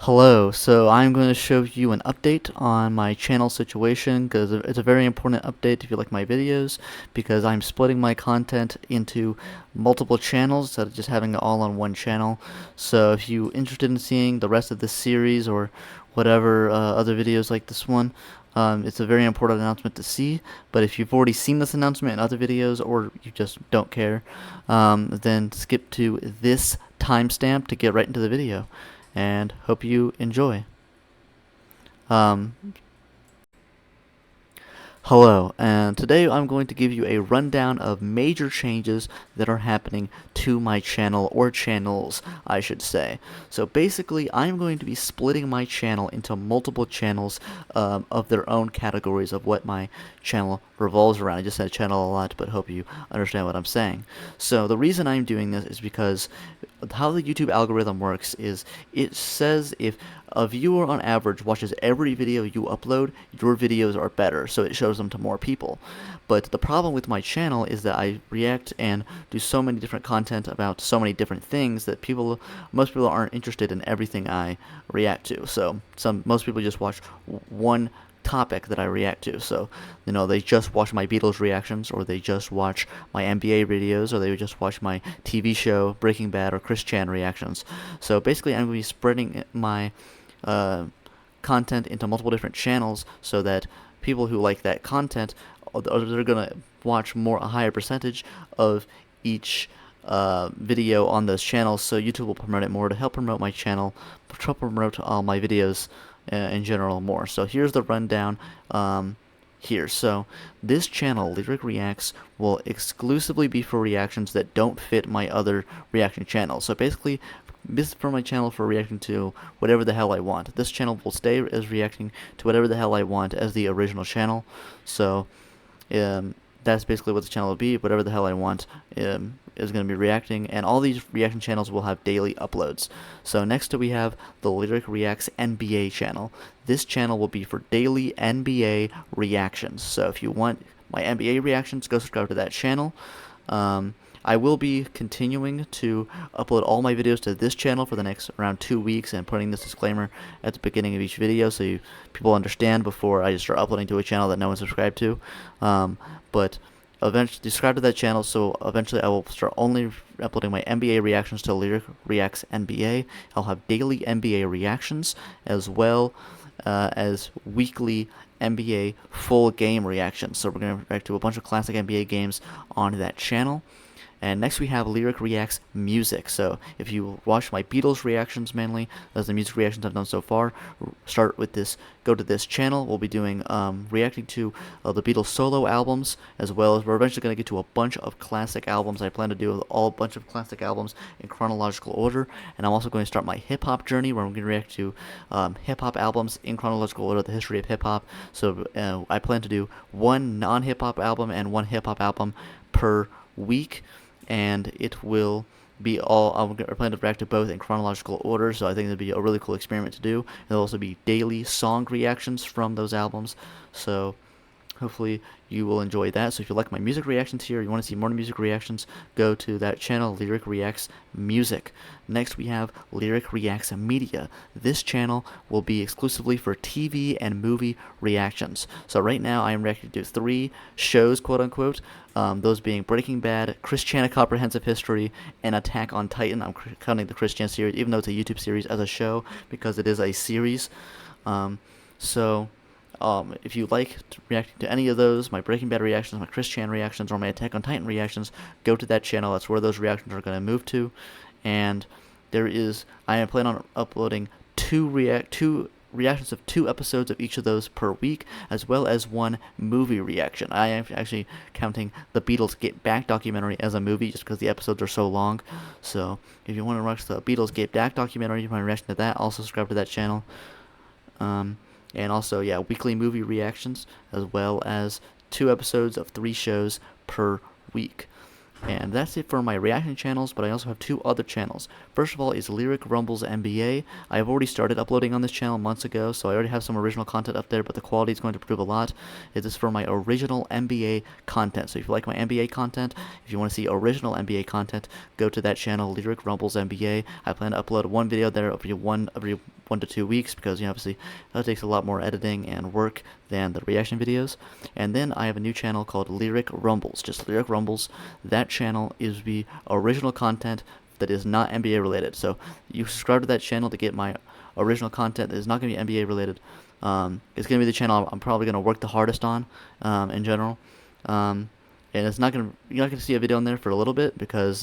Hello, so I'm going to show you an update on my channel situation because it's a very important update if you like my videos because I'm splitting my content into multiple channels instead of just having it all on one channel. So if you're interested in seeing the rest of this series or whatever other videos like this one, it's a very important announcement to see. But if you've already seen this announcement in other videos or you just don't care, then skip to this timestamp to get right into the video and hope you enjoy. Um, Hello, and today I'm going to give you a rundown of major changes that are happening to my channel, or channels, I should say. So basically, I'm going to be splitting my channel into multiple channels of their own categories of what my channel revolves around. I just said channel a lot, but hope you understand what I'm saying. So the reason I'm doing this is because how the YouTube algorithm works is it says if a viewer on average watches every video you upload, your videos are better, so it shows them to more people. But the problem with my channel is that I react and do so many different content about so many different things that most people aren't interested in everything I react to. So most people just watch one topic that I react to. So, they just watch my Beatles reactions, or they just watch my NBA videos, or they just watch my TV show Breaking Bad or Chris Chan reactions. So basically, I'm going to be spreading my uh, content into multiple different channels so that people who like that content, they're going to watch a higher percentage of each video on those channels, so YouTube will promote it more to help promote my channel, to help promote all my videos in general more. So here's the rundown here. So this channel, Lyric Reacts, will exclusively be for reactions that don't fit my other reaction channels. So basically, this is for my channel for reacting to whatever the hell I want. This channel will stay as reacting to whatever the hell I want as the original channel. So that's basically what the channel will be. Whatever the hell I want is going to be reacting, and all these reaction channels will have daily uploads. So next we have the Lyric Reacts NBA channel. This channel will be for daily NBA reactions. So if you want my NBA reactions, go subscribe to that channel. I will be continuing to upload all my videos to this channel for the next around 2 weeks, and putting this disclaimer at the beginning of each video so people understand before I just start uploading to a channel that no one's subscribed to. But eventually subscribe to that channel, so eventually I will start only uploading my NBA reactions to Lyric Reacts NBA. I'll have daily NBA reactions as well as weekly NBA full game reactions. So we're going to react to a bunch of classic NBA games on that channel. And next we have Lyric Reacts Music. So if you watch my Beatles reactions mainly, that's the music reactions I've done so far, start with this, go to this channel. We'll be doing reacting to the Beatles solo albums, as well as we're eventually going to get to a bunch of classic albums. I plan to do a bunch of classic albums in chronological order, and I'm also going to start my hip-hop journey, where I'm going to react to hip-hop albums in chronological order, the history of hip-hop. So I plan to do one non-hip-hop album and one hip-hop album per week, and it will be all, I'm planning to react to both in chronological order, so I think it'll be a really cool experiment to do. There'll also be daily song reactions from those albums, so hopefully you will enjoy that. So if you like my music reactions here, you want to see more music reactions, go to that channel, Lyric Reacts Music. Next we have Lyric Reacts Media. This channel will be exclusively for TV and movie reactions. So right now I am reacting to 3 shows, quote unquote, those being Breaking Bad, Chris Chan: A Comprehensive History, and Attack on Titan. I'm counting the Chris Chan series, even though it's a YouTube series, as a show because it is a series. So if you like reacting to any of those, my Breaking Bad reactions, my Chris Chan reactions, or my Attack on Titan reactions, go to that channel. That's where those reactions are going to move to. And I am planning on uploading two reactions of 2 episodes of each of those per week, as well as 1 movie reaction. I am actually counting the Beatles Get Back documentary as a movie just because the episodes are so long. So if you want to watch the Beatles Get Back documentary, you want to react to that, also subscribe to that channel. And also, yeah, weekly movie reactions, as well as 2 episodes of 3 shows per week. And that's it for my reaction channels, but I also have two other channels. First of all is Lyric Rumbles NBA. I've already started uploading on this channel months ago, so I already have some original content up there, but the quality is going to improve a lot. It is for my original NBA content. So if you like my NBA content, if you want to see original NBA content, go to that channel, Lyric Rumbles NBA. I plan to upload one video there every 1 to 2 weeks because, obviously that takes a lot more editing and work than the reaction videos. And then I have a new channel called Lyric Rumbles, just Lyric Rumbles. That channel is the original content that is not NBA related. So you subscribe to that channel to get my original content that is not going to be NBA related. It's going to be the channel I'm probably going to work the hardest on in general. And you're not gonna see a video in there for a little bit because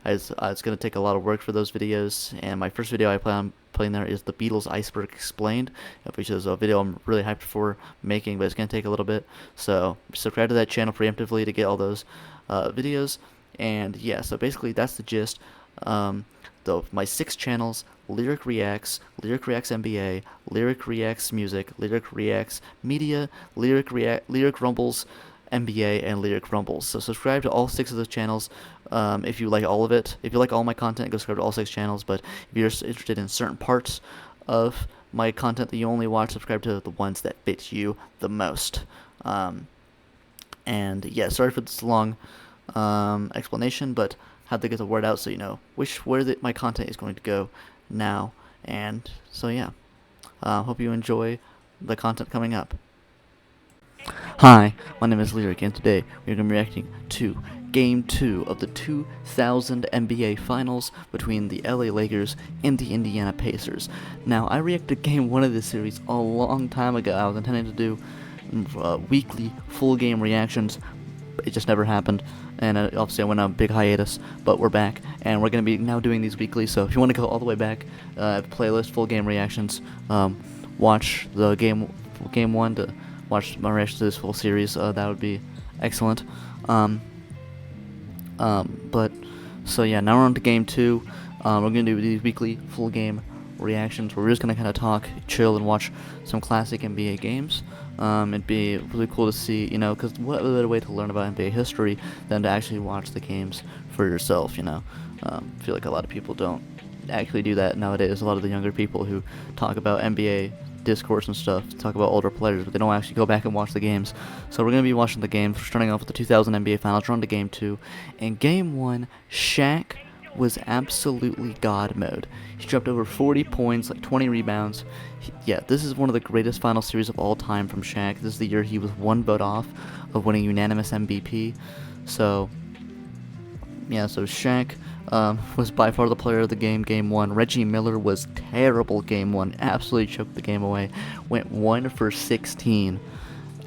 it's gonna take a lot of work for those videos. And my first video I plan on putting there is the Beatles Iceberg Explained, which is a video I'm really hyped for making, but it's gonna take a little bit. So subscribe to that channel preemptively to get all those videos. And yeah, so basically that's the gist. My 6 channels: Lyric Reacts NBA, Lyric Reacts Music, Lyric Reacts Media, Lyric Rumbles NBA, and Lyric Rumbles. So subscribe to all 6 of those channels if you like all of it. If you like all my content, go subscribe to all 6 channels. But if you're interested in certain parts of my content that you only watch, subscribe to the ones that fit you the most. And yeah, sorry for this long explanation, but had to get the word out so you know where my content is going to go now. And so yeah, hope you enjoy the content coming up. Hi, my name is Lyric, and today we're going to be reacting to Game 2 of the 2000 NBA Finals between the LA Lakers and the Indiana Pacers. Now, I reacted to Game 1 of this series a long time ago. I was intending to do weekly full game reactions. It just never happened, and obviously I went on a big hiatus, but we're back, and we're going to be now doing these weekly. So if you want to go all the way back, playlist, full game reactions, watch the Game 1 to watch my reaction to this full series, that would be excellent. But so yeah, now we're on to Game 2. We're gonna do these weekly full game reactions where we're just gonna kind of talk, chill, and watch some classic NBA games. It'd be really cool to see, because what better way to learn about NBA history than to actually watch the games for yourself, I feel like a lot of people don't actually do that nowadays. A lot of the younger people who talk about NBA discourse and stuff talk about older players, but they don't actually go back and watch the games. So we're going to be watching the games. We're starting off with the 2000 NBA Finals. We're on to Game 2. In Game 1, Shaq was absolutely God mode. He dropped over 40 points, like 20 rebounds. This is one of the greatest final series of all time from Shaq. This is the year he was 1 vote off of winning unanimous MVP. So Shaq was by far the player of the game, Game 1. Reggie Miller was terrible Game 1. Absolutely choked the game away. Went 1 for 16.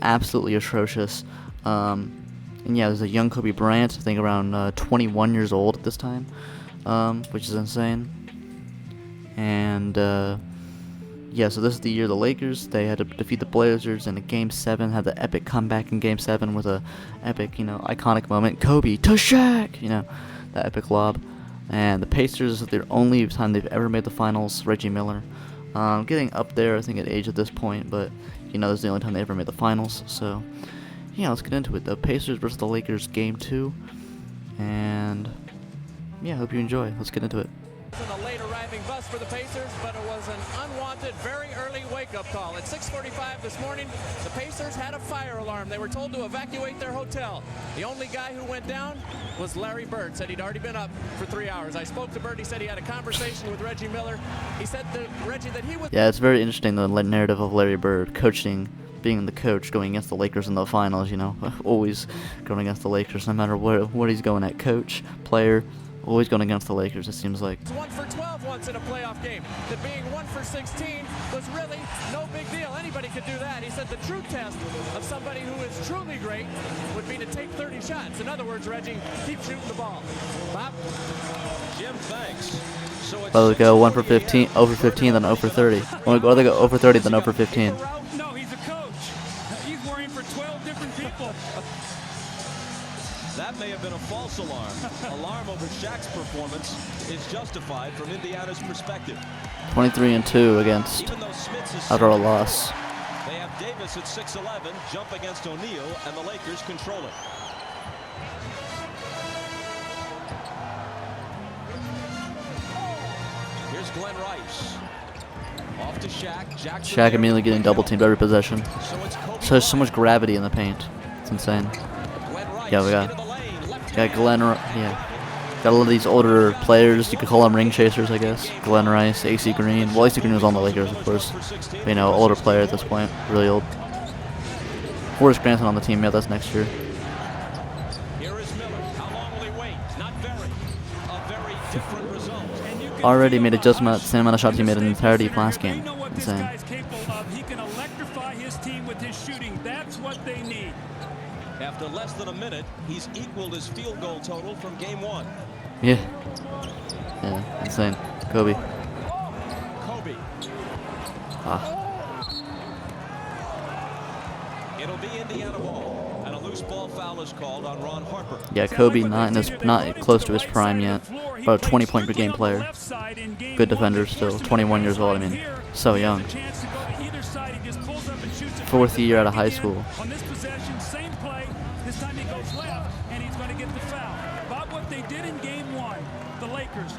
Absolutely atrocious. There's a young Kobe Bryant, I think around 21 years old at this time, which is insane. And so this is the year the Lakers, they had to defeat the Blazers in a Game 7, had the epic comeback in Game 7 with a epic, iconic moment. Kobe to Shaq, that epic lob. And the Pacers, their only time they've ever made the finals, Reggie Miller. Getting up there, I think, at age at this point, but, this is the only time they ever made the finals. So, let's get into it. The Pacers versus the Lakers, Game 2. And, hope you enjoy. Let's get into it. A late arriving bus for the Pacers, but it was an unwanted, very early wake-up call. At 6:45 this morning, the Pacers had a fire alarm. They were told to evacuate their hotel. The only guy who went down was Larry Bird. Said he'd already been up for 3 hours. I spoke to Bird. He said he had a conversation with Reggie Miller. He said to Reggie that he was... Yeah, it's very interesting, the narrative of Larry Bird being the coach, going against the Lakers in the finals, always going against the Lakers, no matter what he's going at, coach, player, always going against the Lakers, it seems like. 1 for 12 once in a playoff game. That being 1 for 16 was really no big deal. Anybody could do that. He said the true test of somebody who is truly great would be to take 30 shots. In other words, Reggie, keep shooting the ball. Bob? Jim, thanks. So it's they go 1 for 15, over 15, then 0 for 30. Or they go 0 for 30, then 0 for 15. No, he's a coach. He's worrying for 12 different people. That may have been a false alarm. Alarm over Shaq's performance is justified from Indiana's perspective. 23-2 against after a loss. They have Davis at 6'11", jump against O'Neal, and the Lakers control it. Here's Glenn Rice. Off to Shaq. Jackson Shaq immediately getting double teamed every possession. So it's Kobe So there's so much Bryant. gravity in the paint. It's insane. Glenn Rice Yeah, we into the lane. Left got hand. Glenn. Yeah. Got a lot of these older players. You could call them ring chasers, I guess. Glenn Rice, AC Green. Well, AC Green was on the Lakers, of course. But, you know, older player at this point. Really old. Horace Grant's on the team. Yeah, that's next year. Here is Miller. How long will he wait? Not very. A very different result. And you can Already feel made the just about hush the same amount of shots he in the made in the Staples entirety of Center last here. game. They know what this Insane. guy's capable of. He can electrify his team with his shooting. That's what they need. After less than a minute, he's equaled his field goal total from game 1. Yeah. Yeah, insane. Kobe. Kobe. Ah. It'll be Indiana ball. And a loose ball foul is called on Ron Harper. Yeah, Kobe not close to his prime yet. About a 20-point per game player. Good defender still. 21 years old. I mean, so young. Fourth year out of high school. On this possession, same play. This time he goes left, and he's going to get the foul. About what they did in game 1, the Lakers.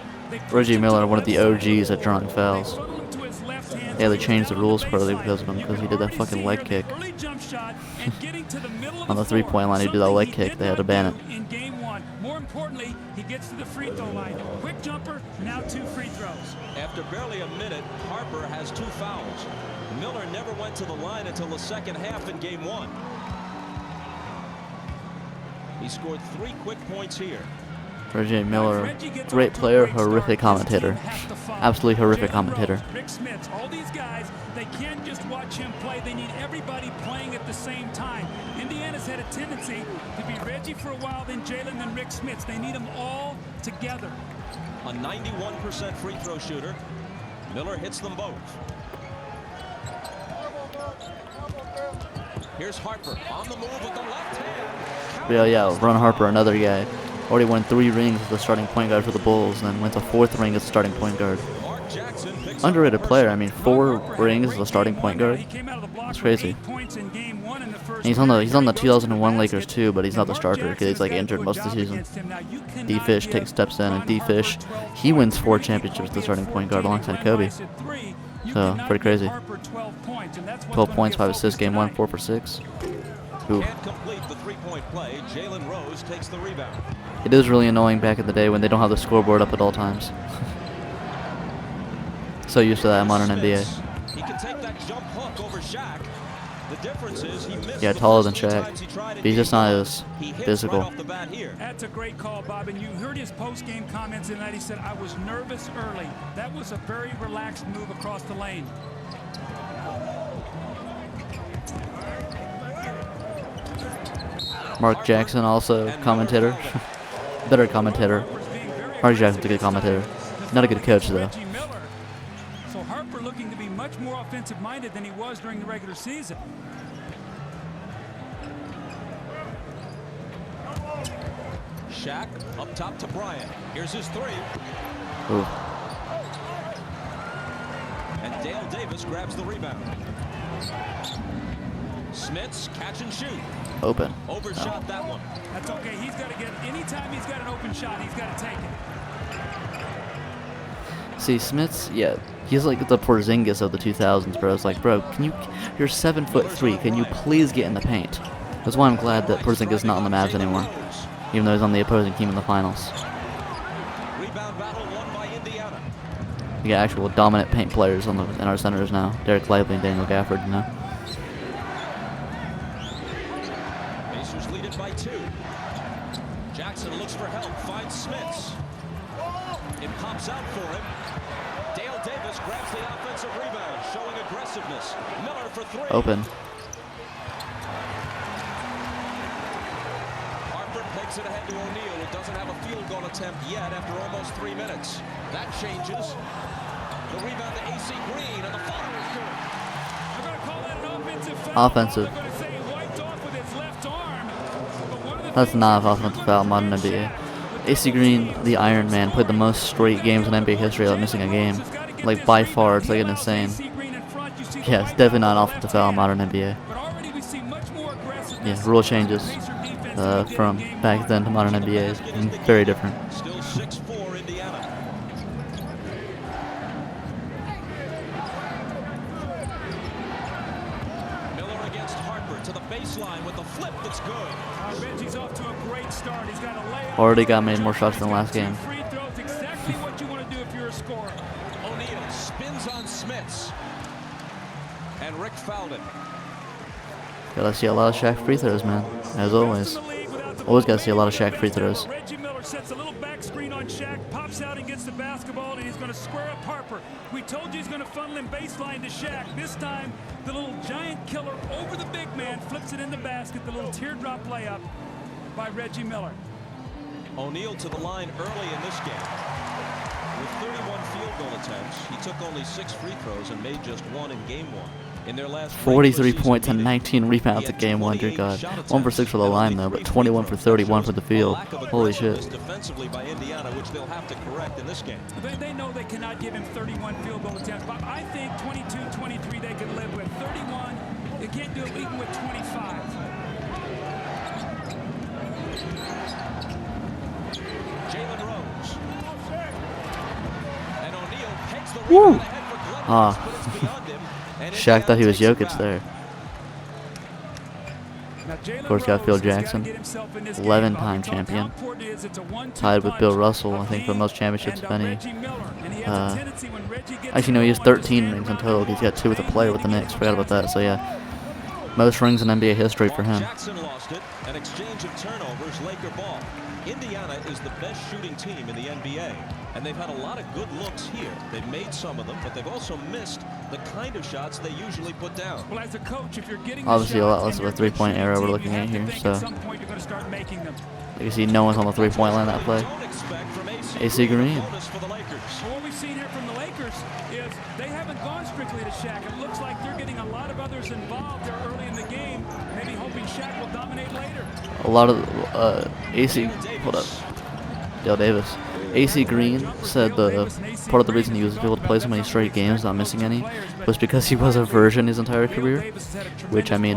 Reggie Miller, one of the OGs at drawing fouls. Yeah, they changed the rules partly because of him, because he did that fucking leg kick. On the three-point line, he did that leg kick. They had to ban it. In game 1. More importantly, he gets to the free throw line. Quick jumper, now 2 free throws. After barely a minute, Harper has 2 fouls. Miller never went to the line until the second half in game 1. He scored 3 quick points here. Reggie Miller, great player, horrific commentator. Absolutely horrific commentator. Rick Smits, all these guys, they can't just watch him play. They need everybody playing at the same time. Indiana's had a tendency to be Reggie for a while, then Jalen, then Rick Smits. They need them all together. A 91% free throw shooter. Miller hits them both. Here's Harper on the move with the left hand. Yeah, Ron Harper, another guy. Already won 3 rings as the starting point guard for the Bulls, and then went to 4th ring as the starting point guard. Mark Jackson picks Underrated up player. I mean, 4 rings as the starting point guard. That's crazy. And he's on the 2001 Lakers too, but he's not the starter because he's like injured most of the season. D Fish takes steps in, and D Fish, he wins 4 championships as the starting point guard alongside Kobe. So pretty crazy. 12 points, 5 assists, game 1, 4 for 6. Ooh. Can't complete the three-point play. Jalen Rose takes the rebound. It is really annoying back in the day when they don't have the scoreboard up at all times. So used to that in modern NBA. He can take that jump hook over Shaq. The difference is he missed Yeah, the taller first than two Shaq. times he tried But he's in just not game as one. He hits physical. right off the bat here. That's a great call, Bob. And you heard his post-game comments in that. He said, I was nervous early. That was a very relaxed move across the lane. Mark Jackson, also commentator. Better commentator. Mark Jackson's a good commentator. Not a good coach, though. So Harper looking to be much more offensive-minded than he was during the regular season. Shaq up top to Bryant. Here's his 3. Ooh. And Dale Davis grabs the rebound. Smits catch and shoot. Open. Overshot that one. That's okay. He's got to get, anytime he's got an open shot, he's got to take it. See, Smits, yeah, he's like the Porzingis of the 2000s, bro. It's like, bro, you're 7'3", can you please get in the paint? That's why I'm glad that Porzingis is not on the Mavs anymore, even though he's on the opposing team in the finals. Rebound battle won by Indiana. We got actual dominant paint players in our centers now. Derek Lively and Daniel Gafford, you know. Pacers lead it by 2. Jackson looks for help, finds Smits. It pops out for him. Dale Davis grabs the offensive rebound, showing aggressiveness. Miller for 3. Open. Harper takes it ahead to O'Neal, who doesn't have a field goal attempt yet after almost 3 minutes. That changes. The rebound to AC Green, and the follow is good. They're going to call that an offensive foul. Offensive. They're going to say he wiped off with his left arm. But one of the That's things not that an offensive foul in modern NBA. AC Green, the Iron Man, played the most straight games in NBA history without missing a game. Like, by far, it's like an insane. Yeah, it's definitely not an offensive foul in modern NBA. But already we see much more aggressiveness. Yeah, rule changes from back then to modern NBA is very different. Still 6-4 Indiana. baseline with the flip that's good. Reggie's off to a great start. He's got a layup. Already got made more shots than last game. Free throws, exactly what you want to do if you're a scorer. O'Neal spins on Smits. And Rick fouled it. Gotta see a lot of Shaq free throws, man. As always. Always gotta see a lot of Shaq free throws. Reggie Miller sets a little back screen on Shaq, pops out and gets the basketball, and he's going to square up Harper. We told you he's going to funnel him baseline to Shaq. This time, the little giant killer over the big man flips it in the basket. The little teardrop layup by Reggie Miller. O'Neal to the line early in this game. With 31 field goal attempts, he took only 6 free throws and made just 1 in game 1. In their last 43 points and 19 rebounds at game 1, dear God. 1 for 6 for the line though, but 21 for 31 for the field. Holy shit. Defensively by Indiana, which they'll have to correct in this game. They know they cannot give him 31 field goal attempts, but I think 22, 23 they can live with. 31, they can't do it even with 25. Jalen Rose. And O'Neal pegs the rebound ahead for Glenn, but it's beyond him. Shaq thought he was Jokic there. Of course, got Phil Jackson, 11-time champion, tied with Bill Russell, I think, for most championships of any. Actually, no, he has 13 rings in total. He's got 2 with a player with the Knicks. Forgot about that. So yeah, most rings in NBA history for him. Jackson lost it. An exchange of turnovers. Laker ball. Indiana is the best shooting team in the NBA, and they've had a lot of good looks here. They've made some of them, but they've also missed the kind of shots they usually put down. Well, as a coach, if you're getting obviously a lot less of a three-point era we're looking at here, so you can see no one's on the three-point line that play. AC Green. What we've seen here from the Lakers is they haven't gone strictly to Shaq. It looks like they're getting a lot of others involved there early in the game, maybe hoping Shaq will dominate later. A lot of AC, hold up, Dale Davis. AC Green said the part of the reason he was able to play so many straight games without missing any was because he was a virgin his entire career, which I mean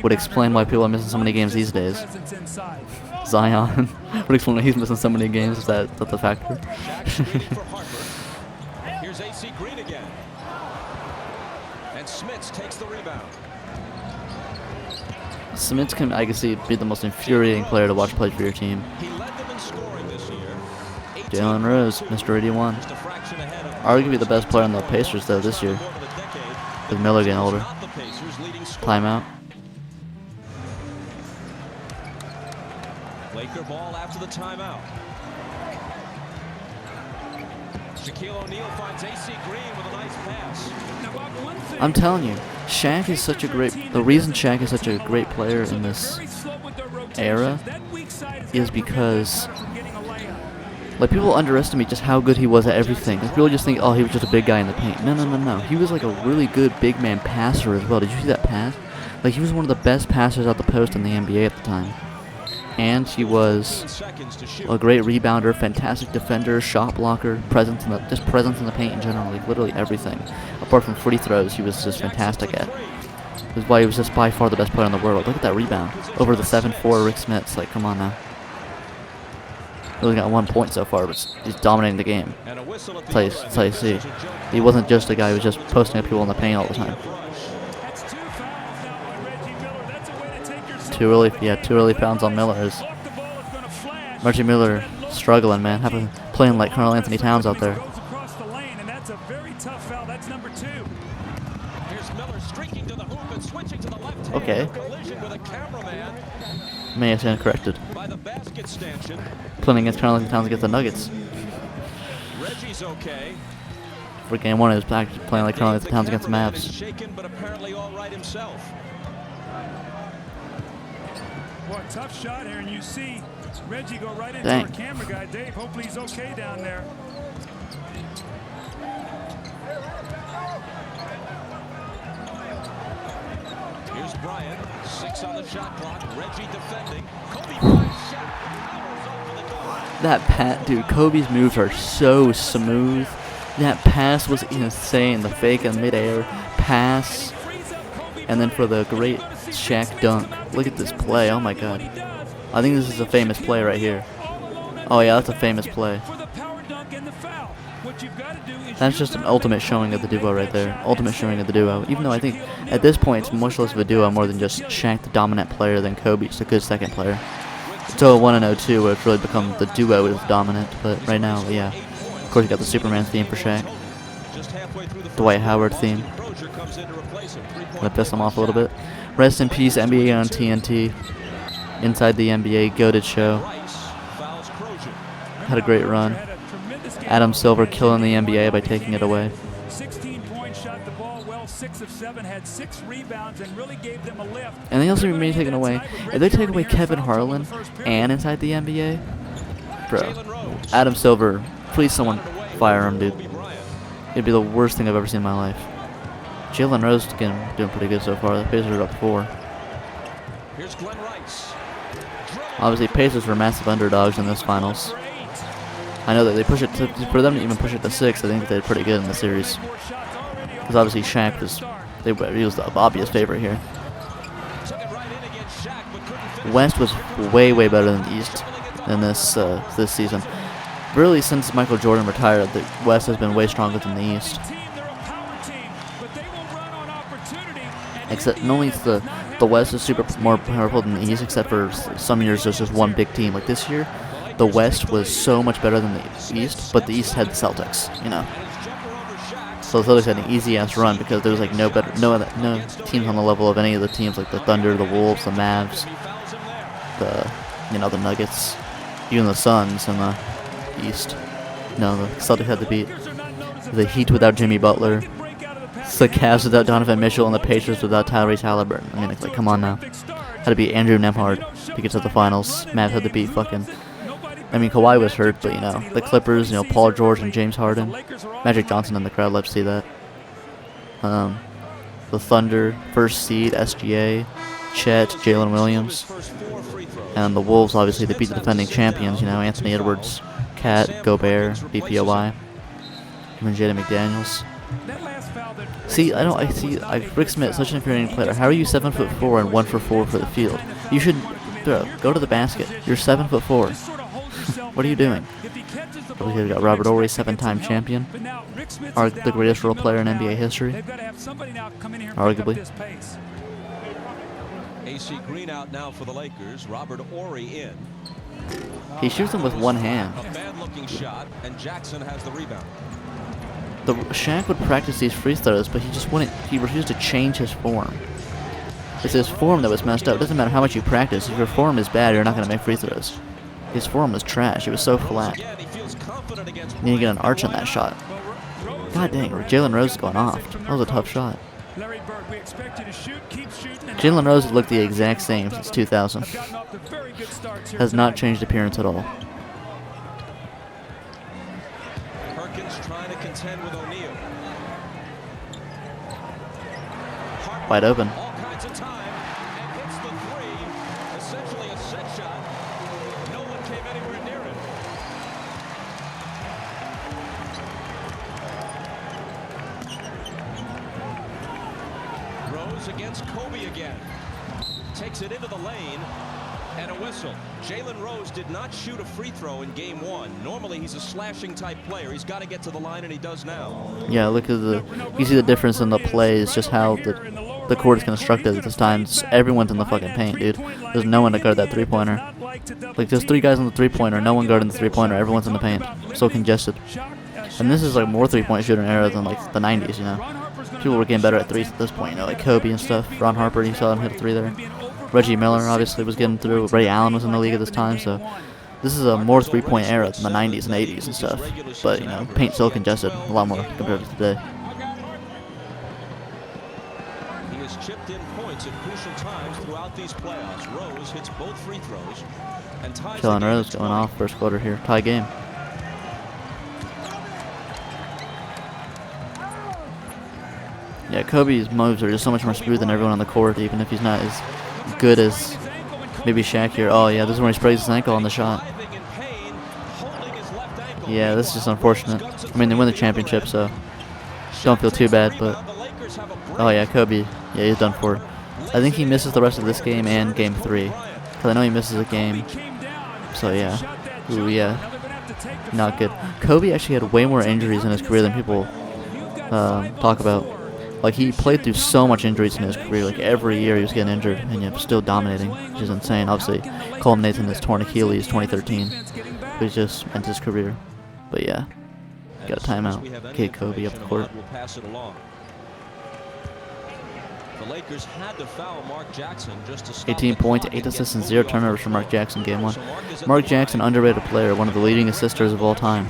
would explain why people are missing so many games these days. Zion would explain why he's missing so many games. Is that the factor? Here's AC Green again, and Smits takes the rebound. Smits can, I can see, be the most infuriating player to watch play for your team. He led them in scoring this year. Jalen Rose, Mr. 81. Arguably the best player on the Pacers, though, this year. With Miller getting older. Timeout. Laker ball after the timeout. Shaquille O'Neal finds AC Green with a nice pass. I'm telling you, Shaq is such a great... The reason Shaq is such a great player in this era is because... like, people underestimate just how good he was at everything. Like, people just think, oh, he was just a big guy in the paint. No, no, no, no. He was like a really good big man passer as well. Did you see that pass? Like, he was one of the best passers out the post in the NBA at the time. And he was a great rebounder, fantastic defender, shot blocker, presence in the paint in general, like literally everything. Apart from free throws, he was just fantastic at. That's why he was just by far the best player in the world. Look at that rebound over the 7'4" Rick Smits. Like, come on now. He only got 1 point so far, but he's dominating the game. That's how you see. He wasn't just a guy who was just posting up people in the paint all the time. Two early fouls on Miller. Reggie Miller struggling, man. Playing like Carl Anthony Towns out there. Okay. May have been corrected. Playing against Carl Anthony Towns against the Nuggets. For game 1, he was back playing like Carl Anthony Towns against the Mavs. Boy, tough shot here, and you see Reggie go right into Dang. our camera guy, Dave. Hopefully he's okay down there. Here's Bryant, 6 on the shot clock. Reggie defending. Kobe Bryant shot. That dude, Kobe's moves are so smooth. That pass was insane. The fake in midair pass, and then for the great Shaq dunk. Look at this play. Oh my God. I think this is a famous play right here. Oh yeah, that's a famous play. That's just an ultimate showing of the duo right there. Ultimate showing of the duo. Even though I think at this point it's much less of a duo, more than just Shaq the dominant player than Kobe, just a good second player. It's 01 and 02 where it's really become the duo is dominant, but right now, yeah. Of course you got the Superman theme for Shaq. Dwight Howard theme. Gonna piss him off a little bit. Rest in peace, NBA on TNT. Inside the NBA, goated show. Had a great run. Adam Silver killing the NBA by taking it away. 16 points, shot the ball well, 6 of 7, had 6 rebounds, and really gave them a lift. Anything else we may taken away? If they take away Kevin Harlan and Inside the NBA, bro, Adam Silver, please someone fire him, dude. It'd be the worst thing I've ever seen in my life. Jalen Rose again doing pretty good so far. The Pacers are up 4. Obviously, Pacers were massive underdogs in this finals. I know that they push it to, for them to even push it to 6. I think they did pretty good in the series. Because obviously Shaq was, he was the obvious favorite here. West was way better than the East in this season. Really, since Michael Jordan retired, the West has been way stronger than the East. Except only the West is super more powerful than the East, except for some years there's just one big team. Like this year, the West was so much better than the East, but the East had the Celtics, you know. So the Celtics had an easy ass run because there was like no teams on the level of any of the teams like the Thunder, the Wolves, the Mavs, the Nuggets, even the Suns in the East. No, the Celtics had to beat the Heat without Jimmy Butler, the Cavs without Donovan Mitchell, and the Pacers without Tyrese Halliburton. I mean, it's like, come on now. Had to beat Andrew Nembhard to get to the finals. Mavs had to beat fucking. I mean, Kawhi was hurt, but you know, the Clippers, you know, Paul George and James Harden, Magic Johnson in the crowd. Let's see that. The Thunder, first seed, SGA, Chet, Jalen Williams, and the Wolves. Obviously, they beat the defending champions. You know, Anthony Edwards, Cat, Gobert, BPOY, and Jaden McDaniels. See, Rick Smith, such an infuriating player. How are you 7'4" and 1 for 4 for the field? You should, bro, go to the basket. You're 7'4". What are you doing? Over here we got Robert Horry, 7-time champion, the greatest role player in NBA history, arguably. AC Green out now for the Lakers. Robert Horry in. He shoots them with one hand. A bad-looking shot, and Jackson has the rebound. Shaq would practice these free throws, but he just wouldn't. He refused to change his form. It's his form that was messed up. It doesn't matter how much you practice. If your form is bad, you're not going to make free throws. His form was trash. It was so flat. You need to get an arch on that shot. God dang, Jalen Rose is going off. That was a tough shot. Jalen Rose has looked the exact same since 2000. Has not changed appearance at all. Perkins trying to contend with O'Neal. Wide open. All kinds of time and hits the three. Essentially a set shot. No one came anywhere near it. Rose against Kobe again. Takes it into the lane. And a whistle. Jalen Rose did not shoot a free throw in game 1. Normally he's a slashing type player. He's got to get to the line, and he does now. Yeah, look at you see the difference in the plays, just how the court is constructed at this time. Everyone's in the fucking paint, dude. There's no one to guard that three-pointer. Like, there's 3 guys on the three-pointer, no one guarding the three-pointer. Everyone's in the paint. So congested. And this is like more three-point shooting era than like the 90s, you know. People were getting better at threes at this point, you know, like Kobe and stuff. Ron Harper, you saw him hit a 3 there. Reggie Miller obviously was getting through. Ray Allen was in the league at this time, so this is a more three-point era than the 90s and 80s and stuff. But, you know, paint still congested a lot more compared to today. He has chipped in points at crucial times throughout these playoffs. Rose hits both free throws and ties. Jalen Rose going off first quarter here. Tie game. Yeah, Kobe's moves are just so much more smooth than everyone on the court, even if he's not as good as maybe Shaq here. Oh yeah, this is when he sprays his ankle on the shot. Yeah, this is just unfortunate. I mean, they win the championship, so don't feel too bad, but oh yeah, Kobe, yeah, he's done for. I think he misses the rest of this game and game 3, because I know he misses a game. So yeah, ooh yeah. not good. Kobe actually had way more injuries in his career than people talk about. Like, he played through so much injuries in his career. Like, every year he was getting injured, and yet still dominating, which is insane. Obviously, culminates in his torn Achilles 2013, but he just ends his career. But yeah, got a timeout. Kid Kobe up the court. We'll pass it along. The Lakers had to foul Mark Jackson just to stop 18 points, 8 assists, and 0 turnovers for Mark Jackson game 1. Mark Jackson, underrated player, one of the leading assisters of all time.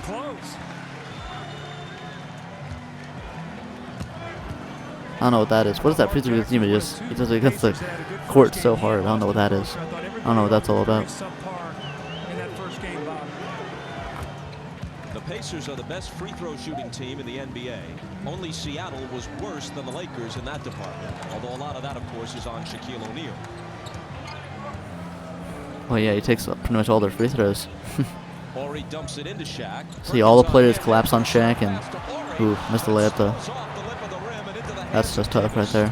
I don't know what that is. What is that free throw team? He does it against the court so hard. I don't know what that is. I don't know what that's all about. The Pacers are the best free throw shooting team in the NBA. Only Seattle was worse than the Lakers in that department. Although a lot of that, of course, is on Shaquille O'Neal. Well, yeah, he takes pretty much all their free throws. Ori dumps it into Shaq. See, all the players collapse on Shaq, and ooh, missed the layup though. That's just tough right there.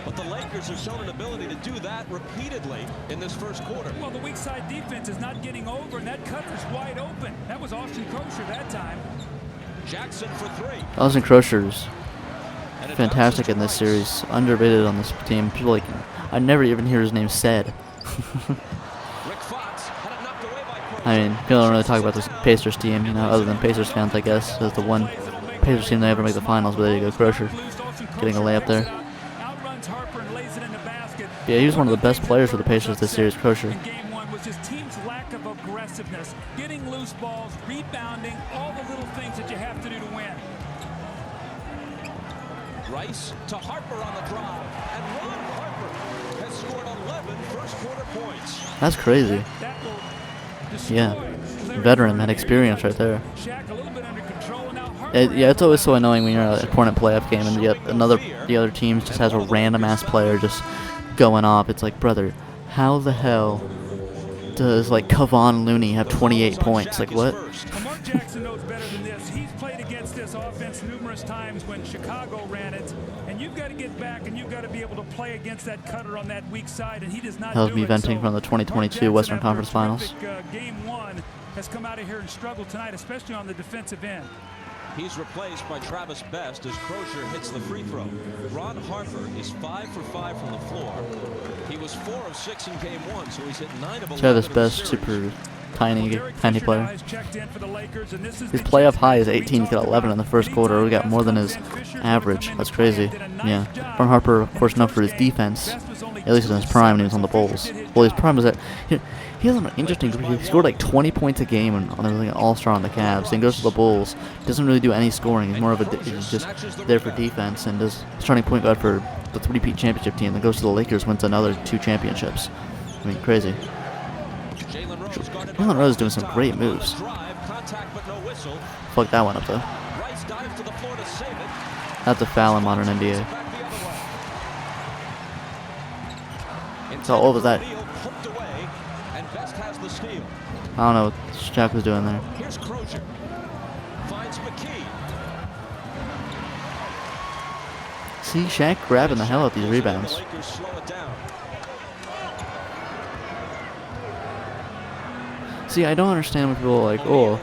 But the Lakers have shown an ability to do that repeatedly in this first quarter. Well, the weak side defense is not getting over, and that cutter's wide open. That was Austin Crosher that time. Jackson for 3. Austin Crosher's fantastic in this series. Underrated on this team. People like, I never even hear his name said. I mean, people don't really talk about this Pacers team, you know, other than Pacers fans, I guess. That's the one Pacers team that ever make the finals, but there you go, Crosher getting a layup there. Yeah, he was one of the best players for the Pacers this series, Crosher. Game 1 was his team's lack of aggressiveness, getting loose balls, rebounding, all the little things that you have to do to win. Rice to Harper on the drive, and Ron Harper has scored 11 first-quarter points. That's crazy. Yeah, veteran, that experience right there. Yeah, it's always so annoying when you're at an opponent playoff game and yet the other team just has a random ass player just going off. It's like, brother, how the hell does like Kevon Looney have 28 points? Like, what? Mark Jackson knows better than this. He's played against this offense numerous times when Chicago ran it, and you've got to get back and you've got to be able to play against that cutter on that weak side, and he does not. That was do me it. venting So from the 2022 Western Conference Finals. Game 1 has come out of here and struggled tonight, especially on the defensive end. He's replaced by Travis Best as Crosher hits the free throw. Ron Harper is 5 for 5 from the floor. He was 4 of 6 in game 1, so he's hit 9 of 11. Travis Best, super tiny player. His playoff high is 18. He's got 11 in the first quarter. We got more than his average. That's crazy. Yeah. Ron Harper, of course, known for his defense. At least in his prime when he was on the Bulls. Well, his prime was that he has an interesting career. He scored like 20 points a game and was like an all-star on the Cavs. Then goes to the Bulls. Doesn't really do any scoring. He's more of he's just there for defense and does starting point guard for the 3-peat championship team. Then goes to the Lakers, wins another 2 championships. I mean, crazy. Jalen Rose is doing some great moves. Fuck that one up though. That's a foul in modern NBA. So what was that? I don't know what Shaq was doing there. Here's Crosher. Finds McKee. See, Shaq grabbing the hell out of these rebounds. See, I don't understand when people are like, oh,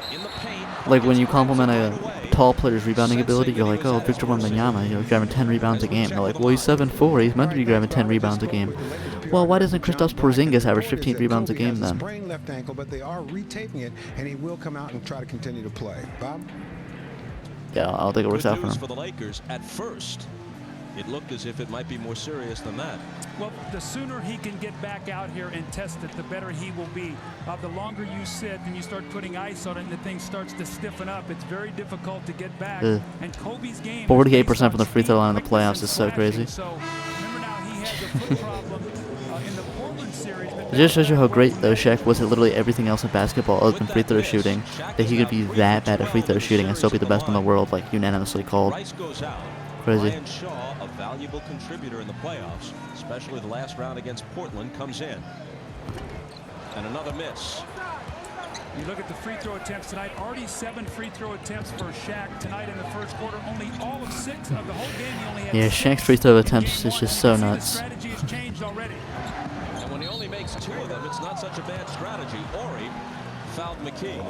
like when you compliment a tall player's rebounding ability, you're like, oh, Victor Wembanyama, you know, grabbing 10 rebounds a game. They're like, well, he's 7'4", he's meant to be grabbing 10 rebounds a game. Well, why doesn't Kristaps Porzingis average 15 rebounds a game then? Sprained left ankle, but they are retaping it, and he will come out and try to continue to play. Bob? Yeah, I don't think it works out for him. For the Lakers, at first, it looked as if it might be more serious than that. Well, the sooner he can get back out here and test it, the better he will be. The longer you sit and you start putting ice on it and the thing starts to stiffen up, it's very difficult to get back. And Kobe's game 48% from the free throw line in the playoffs is so crazy. So, remember now, he has a foot problem in the Portland series. It just shows you how great, though, Shaq was at literally everything else in basketball other than free throw shooting, that he could be that bad at free throw shooting and still be the best in the world, like unanimously called. Crazy. Ryan Shaw, a valuable contributor in the playoffs, especially the last round against Portland, comes in. And another miss. You look at the free throw attempts tonight, already 7 free throw attempts for Shaq tonight in the first quarter. Only all of 6 of the whole game. He only had Yeah, Shaq's free throw attempts is just so nuts. Strategy has changed already. And when he only makes 2 of them, it's not such a bad strategy. Ori fouled McKee.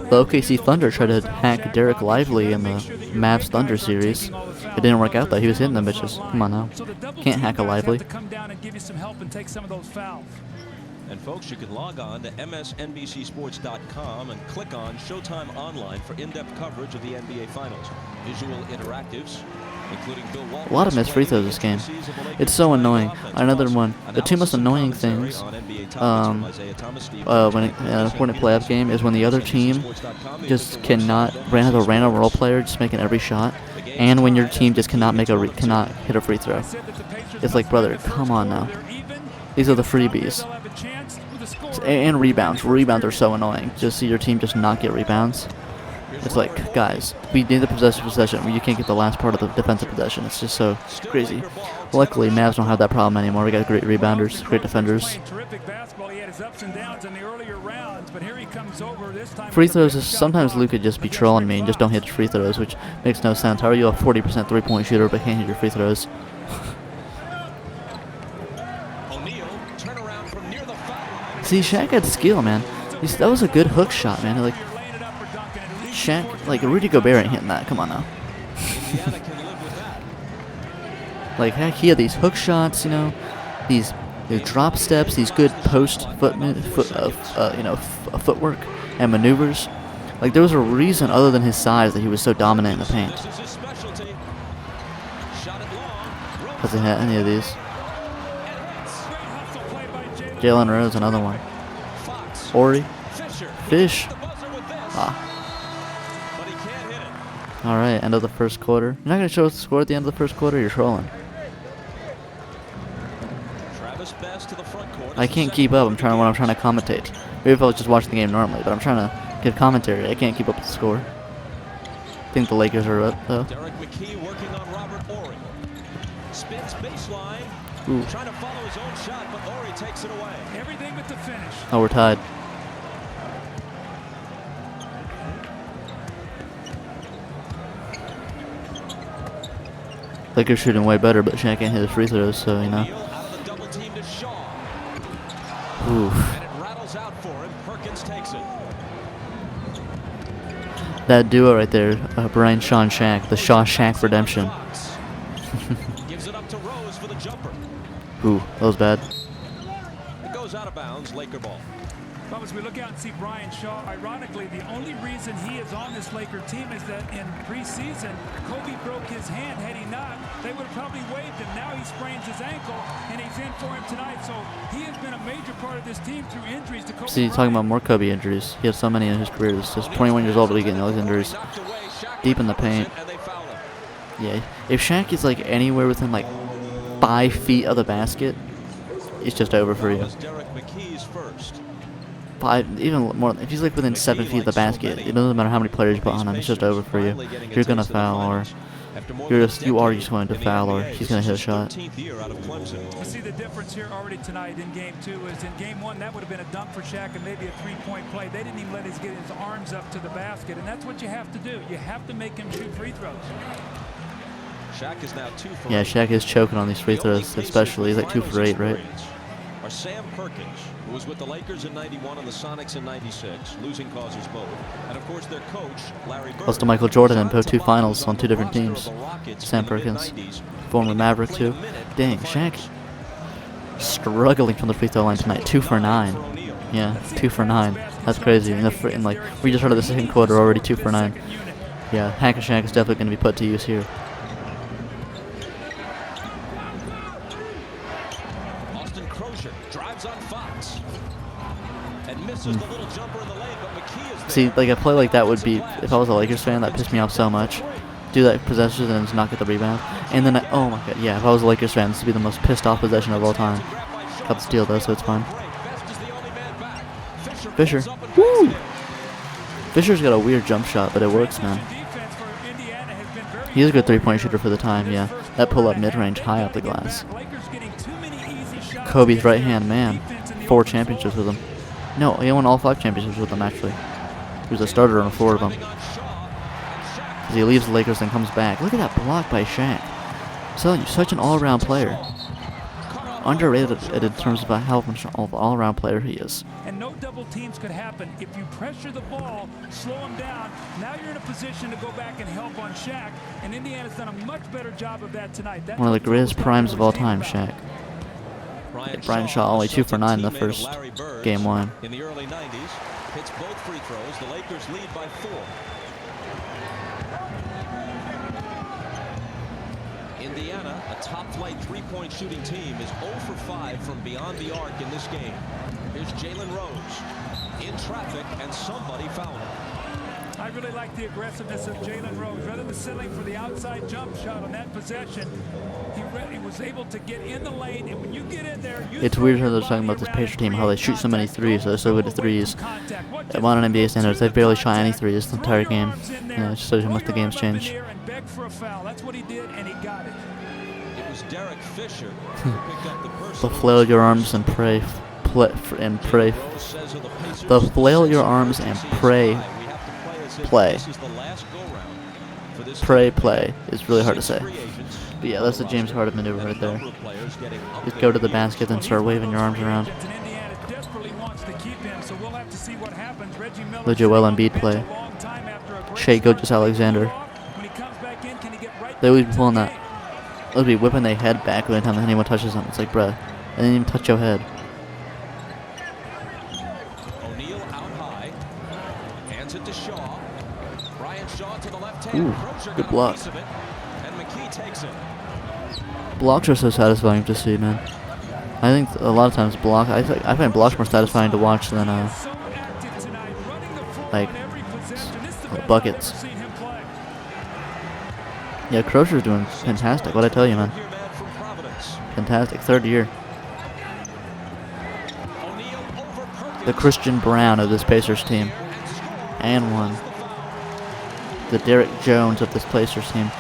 The OKC Thunder tried to hack Derek Lively in the Mavs Thunder series. It didn't work out though. He was hitting them bitches. Come on now. Can't hack a Lively. And folks, you can log on to msnbcsports.com and click on Showtime Online for in-depth coverage of the NBA Finals. Visual interactives, including Bill Walton. A lot of missed free throws this game. It's so annoying. Another one. The two most annoying things when an important playoff game is when the other team just cannot have a random role player just making every shot, and when your team just cannot hit a free throw. It's like, brother, come on now. These are the freebies. And rebounds. Rebounds are so annoying. Just see your team just not get rebounds. It's like, guys, we need the possession. You can't get the last part of the defensive possession. It's just so crazy. Luckily, Mavs don't have that problem anymore. We got great rebounders, great defenders. Free throws is sometimes Luke could just be trolling me and just don't hit free throws, which makes no sense. How are you a 40% three-point shooter but can't hit your free throws? See, Shaq had skill, man. That was a good hook shot, man. Like, Shaq, like, Rudy Gobert ain't hitting that. Come on now. Like, heck, he had these hook shots, you know, these drop steps, these good post footwork and maneuvers. Like, there was a reason other than his size that he was so dominant in the paint. Hasn't had any of these. Jalen Rose, another one. Ori. Fish. Ah. Alright, end of the first quarter. You're not going to show us the score at the end of the first quarter? You're trolling. I can't keep up. I'm trying to commentate. Maybe if I was just watching the game normally, but I'm trying to give commentary. I can't keep up with the score. I think the Lakers are up, though. Derek McKee working on Robert Horry. Spins baseline. Ooh. Trying to follow his own shot, but Horry takes it away. Everything but the finish. Oh, we're tied. Lakers shooting way better, but Shaq can't hit his free throws, so, you know. Oof. And it rattles out for him. Perkins takes it. That duo right there, Brian, Shaw, Shaq, the Shaw-Shaq redemption. Gives it up to Rose for the jumper. Ooh, that was bad. It goes out of bounds. Laker ball. But as we look out and see Brian Shaw, ironically, the only reason he is on this Laker team is that in preseason, Kobe broke his hand. Had he not, they would have probably waived him. Now he sprains his ankle, and he's in for him tonight. So he has been a major part of this team through injuries to Kobe. See, talking about more Kobe injuries. He has so many in his career. He's just 21 years old, but he's getting all these injuries. Deep in the paint. Yeah, if Shaq is like anywhere within like 5 feet of the basket, it's just over for you. Even more. If he's like within 7 feet of the basket, it doesn't matter how many players you put on him. It's just over for you. You're gonna foul, or you are just going to foul, or he's gonna hit a shot. You see the difference here already tonight in Game 2 is in Game 1 that would have been a dunk for Shaq and maybe a three-point play. They didn't even let him get his arms up to the basket, and that's what you have to do. You have to make him shoot free throws. Shaq is now 2 for 8. Yeah, Shaq is choking on these free throws, especially. He's like 2 for 8, right? Are Sam Perkins, who was with the Lakers in '91 and the Sonics in '96, losing causes both, and of course their coach Larry Bird. Plus to Michael Jordan and both 2 finals on 2 different teams. Sam Perkins, former Maverick too. Dang, Shaq struggling from the free throw line tonight. 2 for 9. Yeah, 2 for 9. That's crazy. In like we just heard of the second quarter already 2 for 9. Yeah, Hack and Shaq is definitely going to be put to use here. Drives on Fox and misses the little jumper in the lane, but McKee is there. See, like a play like that would be, if I was a Lakers fan, that pissed me off so much. Do that possession and then just not get the rebound. And then, oh my god, yeah, if I was a Lakers fan, this would be the most pissed off possession of all time. Got the steal though, so it's fine. Fisher. Woo! Fisher's got a weird jump shot, but it works, man. He's a good three-point shooter for the time, yeah. That pull-up mid-range high up the glass. Kobe's right-hand man. 4 championships with him. No, he won all 5 championships with them, actually. He was a starter on 4 of them. Because he leaves the Lakers and comes back. Look at that block by Shaq. I'm telling you, such an all-around player. underrated in terms of how much of an all-around player he is. And no double teams could happen. If you pressure the ball, slow him down, now you're in a position to go back and help on Shaq. And Indiana's done a much better job of that tonight. That's One of the greatest primes of all time, Shaq. Brian Shaw only 2 for 9 in the first game one. In the early 90s, hits both free throws. The Lakers lead by 4. Indiana, a top-flight three-point shooting team, is 0 for 5 from beyond the arc in this game. Here's Jalen Rose in traffic, and somebody fouled him. I really like the aggressiveness of Jalen Rose. Rather than settling for the outside jump shot on that possession, he was able to get in the lane, and when you get in there, it's weird how they're talking about this Pacer team, how they shoot so many threes, so they're so good at threes. At modern NBA standards, they've barely shot any threes the entire game. Yeah, it just shows how much the game's changed. That's what he did, and he got it. It was Derek Fisher who picked up the personal. The flail your arms and pray, pray. The flail your arms and pray. Play. Play is really hard to say. But yeah, that's the James Harden maneuver right there. Just go to the basket and start waving your arms around. The Joel Embiid play. Shea Gilgeous-Alexander. They would be pulling that. They would be whipping their head back every time anyone touches them. It's like, bruh, I didn't even touch your head. O'Neal out high. Hands it to Shaw. Brian Shaw to the left Ooh, hand. good block. And McKee takes it. Blocks are so satisfying to see, man. I think a lot of times I find blocks more satisfying to watch than like buckets. Yeah, Crozier's doing fantastic. What'd I tell you, man? Fantastic. 3rd year. The Christian Brown of this Pacers team. And one. The Derek Jones of this Pacers team.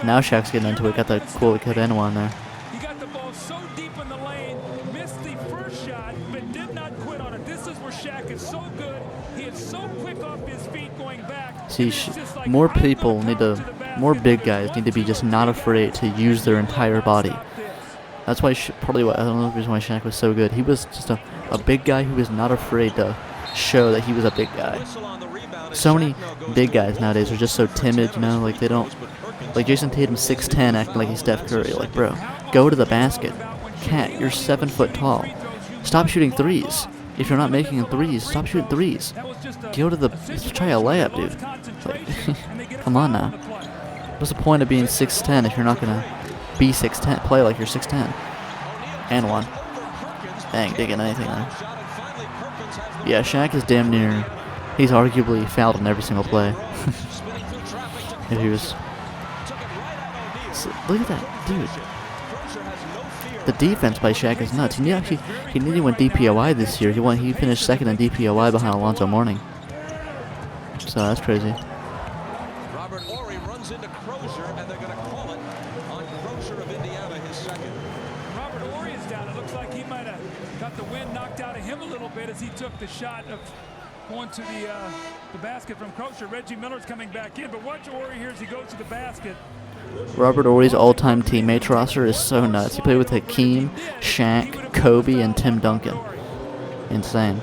Now Shaq's getting into it. Got that cool kid and one there. He got the ball so deep in the lane, missed the first shot, but did not quit on it. This is where Shaq is so good. He is so quick off his feet going back. See, more people need to, more big guys need to be just not afraid to use their entire body. That's why, probably I don't know the reason why Shaq was so good. He was just a big guy who was not afraid to show that he was a big guy. So many big guys nowadays are just so timid, you know, like they don't, like Jason Tatum's 6'10", acting like he's Steph Curry. Like, bro, go to the basket. Cat, you're 7 foot tall. Stop shooting threes. If you're not making threes, stop shooting threes. Go to the, try a layup, dude. Like, come on now. What's the point of being 6'10" if you're not gonna be 6'10"? Play like you're 6'10". And one. Dang, digging anything there. Yeah, Shaq is damn near. He's arguably fouled on every single play. If he was. So, look at that, dude. The defense by Shaq is nuts. He nearly went DPOI this year. He finished 2nd in DPOI behind Alonzo Mourning. So that's crazy. Robert Horry runs into Crozier, and they're going to call it on Crozier of Indiana, his 2nd. Robert Horry is down. It looks like he might have got the wind knocked out of him a little bit as he took the shot of going to the basket from Crozier. Reggie Miller's coming back in, but watch Horry here as he goes to the basket. Robert Horry's all-time teammates roster is so nuts. He played with Hakeem, Shaq, Kobe, and Tim Duncan. Insane.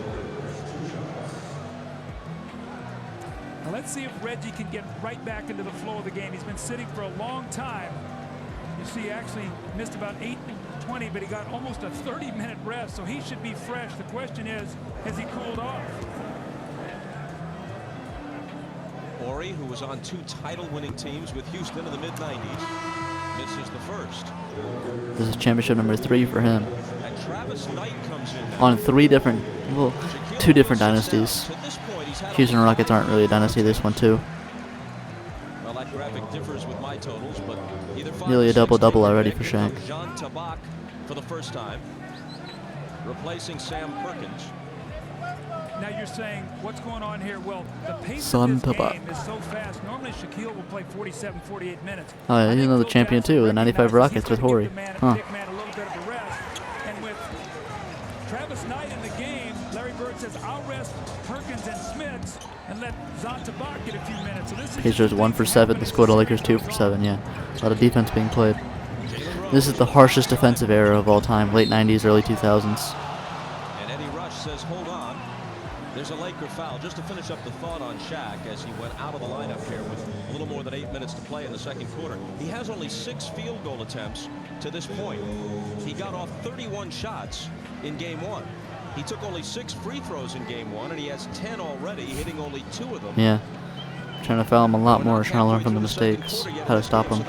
Now let's see if Reggie can get right back into the flow of the game. He's been sitting for a long time. You see, he actually missed about 8-20, but he got almost a 30-minute rest, so he should be fresh. The question is, has he cooled off? Horry, who was on 2 title-winning teams with Houston in the mid-90s, misses the first. This is championship number 3 for him. And Travis Knight comes in On 2 different dynasties. Houston Rockets aren't really a dynasty. This one too. Well, that graphic differs with my totals, but either 5 Nearly or a 6 double-double taken already today. for Shaq. Jean Tabak for the first time, replacing Sam Perkins. Now you're saying, what's going on here? Well, the pace Son of this Tabak. game is so fast. Normally Shaquille will play 47, 48 minutes. Oh, yeah, he's another champion too, the 95 Rockets with Horry. Huh. Big man a little bit of a rest. And with Travis Knight in the game, Larry Bird says, I'll rest Perkins and Smits and let Jean Tabak get a few minutes. So this is Pacers 1 for 7. The score to Lakers 2 for 7. Yeah, a lot of defense being played. This is the harshest defensive era of all time, late 90s, early 2000s. And Eddie Rush says, hold on. There's a Laker foul. Just to finish up the thought on Shaq as he went out of the lineup here with a little more than 8 minutes to play in the second quarter. He has only 6 field goal attempts to this point. He got off 31 shots in game 1. He took only 6 free throws in game 1, and he has 10 already, hitting only 2 of them. Yeah. Trying to foul him a lot more, trying to learn from the mistakes, how to stop him.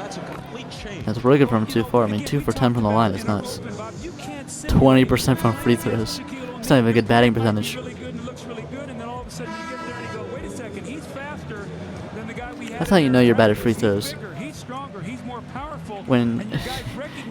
That's really good from him too far. I mean, 2 for 10 from the line is nuts. 20% from free throws. It's not even a good batting percentage. That's how you know you're bad at free throws. When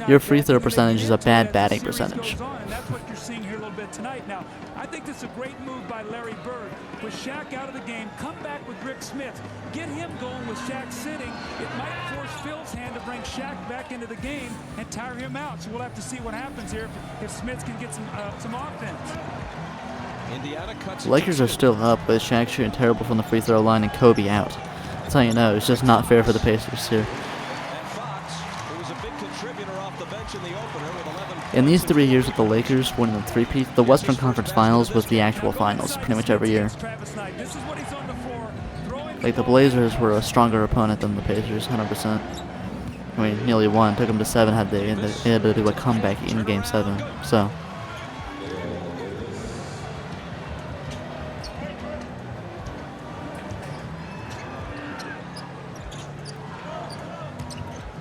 your free throw percentage is a bad batting percentage. That's what you're seeing here a little bit tonight. Now, I think this is a great move by Larry Bird. With Shaq out of the game, come back with Rick Smith. Get him going with Shaq sitting. It might force Phil's hand to bring Shaq back into the game and tire him out. So we'll have to see what happens here if Smith can get some offense. The Lakers are still up with Shaq shooting terrible from the free throw line and Kobe out. That's how you know it's just not fair for the Pacers here. In these 3 years with the Lakers winning the three-peat, the Western Conference Finals was the actual finals pretty much every year. Like, the Blazers were a stronger opponent than the Pacers, 100%. I mean, nearly won, took them to 7, they had to do a comeback in Game 7, so.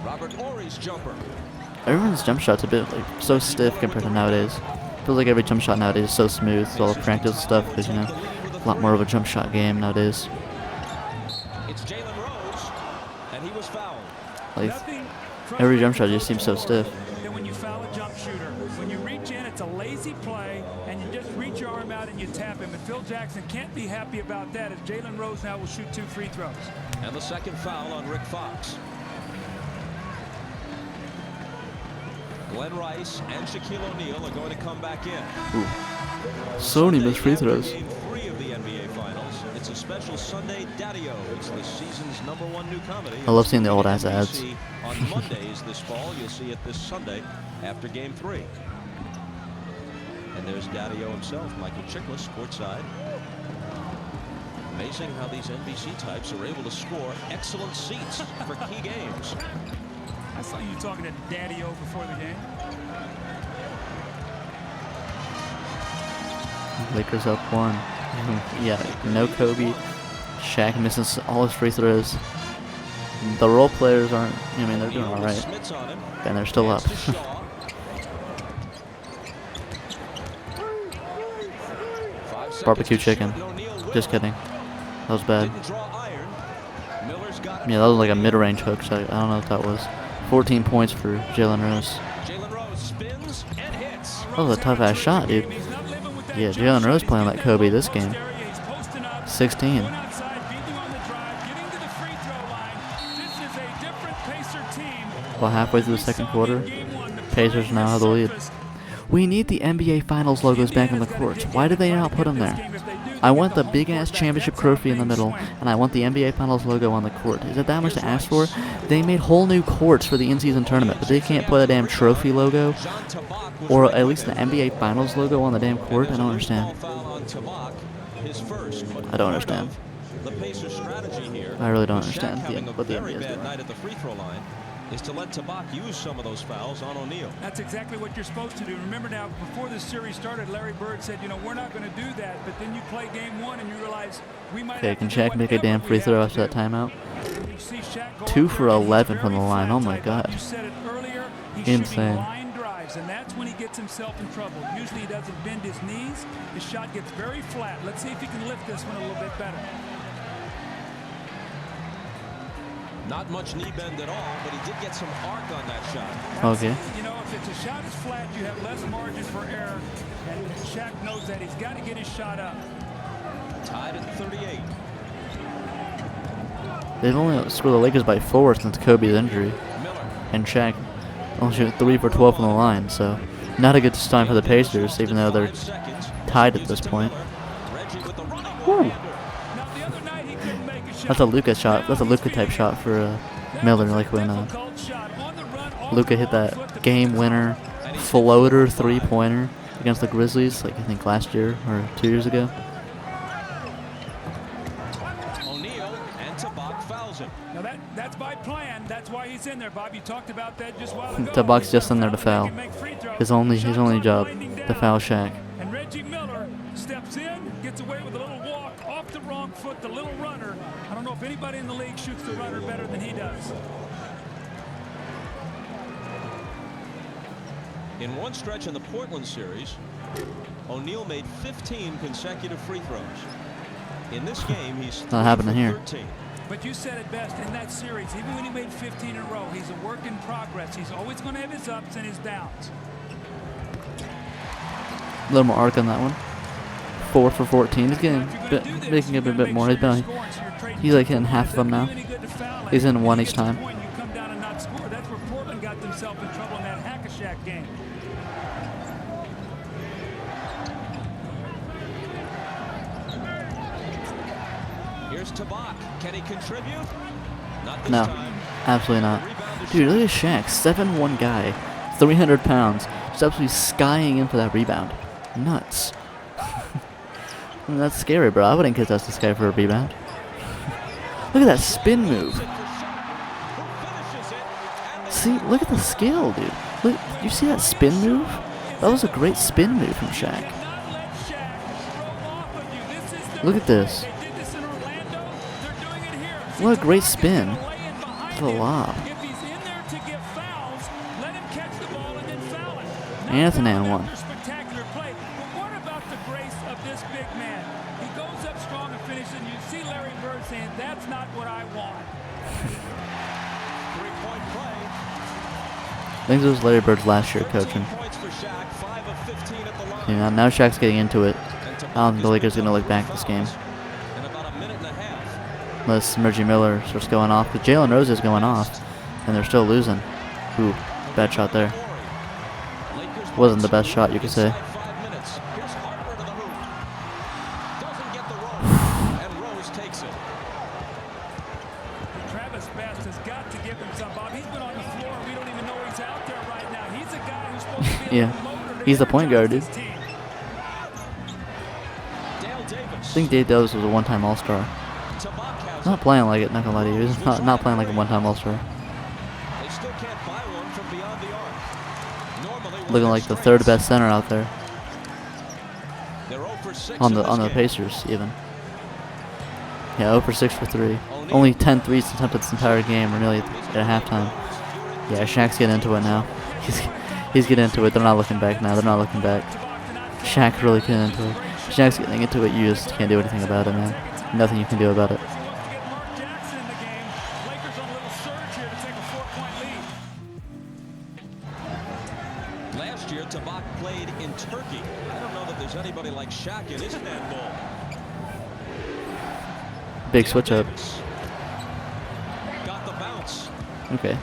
Robert Horry's jumper. Everyone's jump shot's a bit like so stiff compared to nowadays. Feels like every jump shot nowadays is so smooth. It's all practice stuff because, you know, a lot more of a jump shot game nowadays. It's Jalen Rose, and he was fouled. Like, every jump shot just seems so stiff. Then when you foul a jump shooter, when you reach in, it's a lazy play, and you just reach your arm out and you tap him. And Phil Jackson can't be happy about that, as Jalen Rose now will shoot 2 free throws. And the second foul on Rick Fox. Glenn Rice and Shaquille O'Neal are going to come back in. Ooh. So many missed free throws. Game 3 of the NBA Finals. It's a special Sunday Daddy-O. It's the season's #1 new comedy. I love seeing the old ass ads. On Mondays this fall, you'll see it this Sunday after Game 3. And there's Daddy-O himself, Michael Chiklis, courtside. Amazing how these NBC types are able to score excellent seats for key games. I saw you talking to Daddy-O before the game. Lakers up 1. Yeah, no Kobe. Shaq missing all his free throws. The role players aren't, I mean, they're doing alright. And they're still up. Barbecue chicken. Just kidding. That was bad. Yeah, that was like a mid-range hook, so I don't know what that was. 14 points for Jalen Rose. That was a tough-ass shot, dude. Yeah, Jalen Rose playing like Kobe this game. 16. Well, halfway through the second quarter, Pacers now have the lead. We need the NBA Finals logos back on the courts. Why did they not put them there? I want the big-ass championship trophy in the middle, and I want the NBA Finals logo on the court. Is it that much to ask for? They made whole new courts for the in-season tournament, but they can't put a damn trophy logo, or at least the NBA Finals logo on the damn court? I don't understand. I don't understand. I really don't understand what the NBA is doing. Is to let Tabak use some of those fouls on O'Neal. That's exactly what you're supposed to do. Remember now, before this series started, Larry Bird said, you know, we're not going to do that. But then you play game 1 and you realize we might. Okay, can Shaq make a damn free throw after that timeout? 2 for 11 from the line. Oh my God. Insane. Line drives, and that's when he gets himself in trouble. Usually he doesn't bend his knees. His shot gets very flat. Let's see if he can lift this one a little bit better. Not much knee bend at all, but he did get some arc on that shot. Okay. You know, if the shot is flat, you have less margin for error. And Shaq knows that. He's got to get his shot up. Tied at 38. They've only scored the Lakers by 4 since Kobe's injury. And Shaq only shot 3 for 12 from the line, so not a good sign for the Pacers, even though they're tied at this point. Woo. That's a Luka shot. That's a Luka type shot for Miller, like when Luka hit that game winner, floater three-pointer against the Grizzlies, like I think last year or 2 years ago. O'Neal and Tabak fouls him. Now that's by plan. That's why he's in there, Bob. You talked about that just a while ago. Tabak's just in there to foul. His only job to foul Shaq. And Reggie Miller steps in, gets away with a little walk off the wrong foot, the little runner. I don't know if anybody in the league shoots the runner better than he does. In one stretch in the Portland series, O'Neal made 15 consecutive free throws. In this game, he's Not happening here. 13. But you said it best in that series. Even when he made 15 in a row, he's a work in progress. He's always going to have his ups and his downs. A little more arc on that one. 4 for 14. He's getting making it a bit more. He's like hitting half of them now. He's in one each time. You come down and not score. That's where Portland got themselves in trouble in that Hack-a-Shaq game. Here's Tabak. Can he contribute? Not this No, time. absolutely not. Dude, look at Shaq, 7'1" guy, 300 pounds, just absolutely skying in for that rebound. Nuts. I mean, that's scary, bro. I wouldn't contest this guy for a rebound. Look at that spin move. See, look at the skill, dude. Look, you see that spin move? That was a great spin move from Shaq. Look at this. What a great spin. To the lob. Anthony and one. Spectacular play. But what about the grace of this big man? He goes up strong and finishes, and you see Larry Bird saying, "That's not what I want." Three-point play. I think this was Larry Bird's last year coaching. Points for Shaq, 5 of 15 at the line. You know, now Shaq's getting into it. I don't think the Lakers are going to look back this game. In about a minute and a half. Unless Reggie Miller starts going off. But Jalen Rose is going off. And they're still losing. Ooh, bad shot there. Wasn't the best shot, you could say. 5 minutes. Here's Harper to the hoop. Doesn't get the roll. And Rose takes it. Travis Best has got to give him some, Bob. He's been on the floor. We don't even know he's out there right now. He's a guy who's supposed to be a Yeah, motor to he's the point guard, dude. energize this team. Dale Davis. I think Dave Davis was a one-time All-Star. Tabak has Not playing like it, not gonna lie to you. He's not playing like a one-time All-Star. They still can't buy one from beyond the arc. Normally, one Looking of like their the third strengths. best center out there. They're 0 for 6 On in the this game. Pacers, even. Yeah, 0 for 6 for 3. Only 10 threes attempted this entire game, or nearly at halftime. Yeah, Shaq's getting into it now. He's getting into it. They're not looking back now. They're not looking back. Shaq really getting into it. Shaq's getting into it. You just can't do anything about it, man. Nothing you can do about it. He wants to get Mark Jackson in the game. Lakers on a little surge here to take a 4-point lead. Last year, Tabak played in Turkey. I don't know that there's anybody like Shaq in Istanbul. Big switch up. Got the bounce. Okay.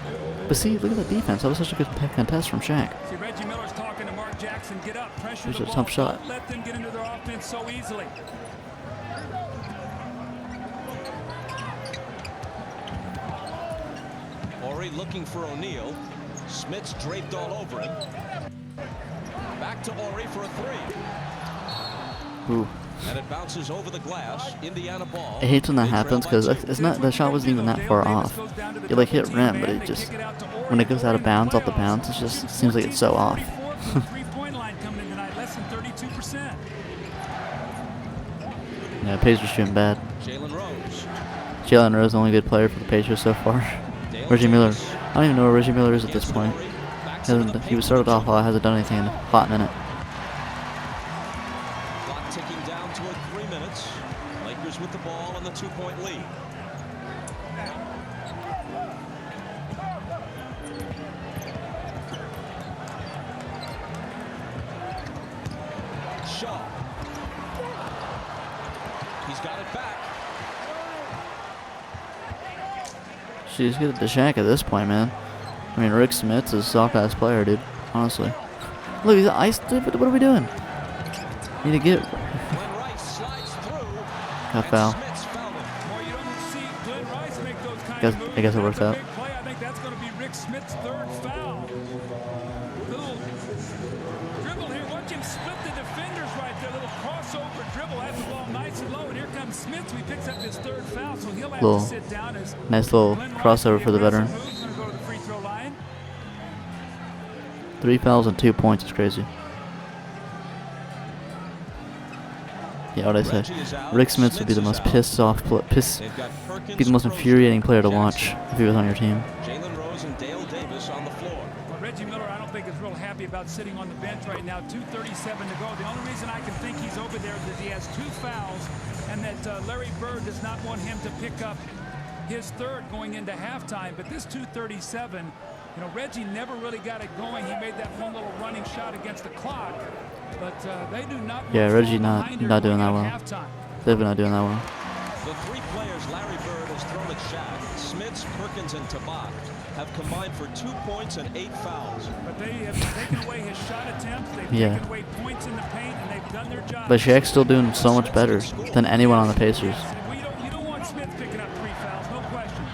But see, look at the defense. That was such a good contest from Shaq. See, Reggie Miller's talking to Mark Jackson. Get up, pressure Here's the a ball. tough shot. Don't let them get into their offense so easily. Horry looking for O'Neal. Smith's draped all over him. Back to Horry for a three. Ooh. And it bounces over the glass. Indiana ball. I hate when that They happens trail by because two. it's not, the shot wasn't even that far off. It like hit rim, but it just, when it goes out of bounds, off the bounce, it just seems like it's so off. Three-point line coming in tonight, less than 32%. Yeah, Pacers shooting bad. Jalen Rose. Jalen Rose, the only good player for the Pacers so far. Dale Reggie Miller. Davis. I don't even know where Reggie Miller is at this Against point. Horry. Backs into the He paint was started with off well, hasn't done anything in a hot minute. Clock ticking down toward 3 minutes. Lakers with the ball and the 2-point lead. Shaw. He's got it back. She's good at the Shaq at this point, man. I mean, Rick Smith's a soft-ass player, dude. Honestly. Look, he's iced. What are we doing? Need to get... Glenn Rice slides through. Got and foul. Smith's fouled him. Well, you don't see Glenn Rice make those kind Guess- of moves. I guess it worked That's a out. big play. I think that's going to be Rick Smith's third foul. Little dribble here. Watch him split the defenders right there. Little crossover dribble. Has the ball nice and low. And here comes Smith. He picks up his third foul, so he'll have to sit down. As Nice little Glenn Rice, crossover for the veteran. moves, gonna go to the free throw line. 3 fouls and 2 points is crazy. Yeah, what I say. Rick Smith would be the most pissed off, be the most infuriating player to watch if he was on your team. Jalen Rose and Dale Davis on the floor. Well, Reggie Miller, I don't think is real happy about sitting on the bench right now. 2:37 to go. The only reason I can think he's over there is that he has 2 fouls, and that Larry Bird does not want him to pick up his third going into halftime. But this 2:37, you know, Reggie never really got it going. He made that one little running shot against the clock, but they do not. Yeah, Reggie not doing that well. They've not doing that well. The 3 players Larry Bird has thrown at Shaq, Smits, Perkins, and Tabak, have combined for 2 points and 8 fouls. But they have taken away his shot attempts. They've taken away points in the paint, and they've done their job. But Shaq's still doing so much better than anyone on the Pacers. You don't want Smith picking up 3 fouls, no question.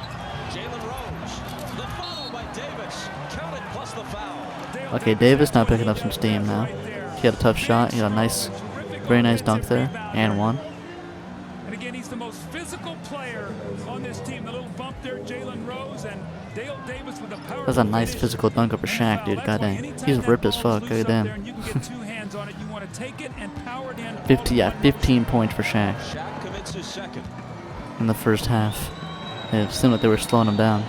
Jalen Rose, the follow by Davis, counted plus the foul. Okay, Davis now picking up some steam now. He had a tough shot. He got a nice, very nice dunk there, and one. And again, he's the most physical player on this team. The little bump there, Jalen Rose and Dale Davis with a power. That's a nice physical dunk over Shaq, dude. God dang. He's ripped as fuck. God damn. 15 points for Shaq Shaq commits his second. in the first half. It seemed like they were slowing him down.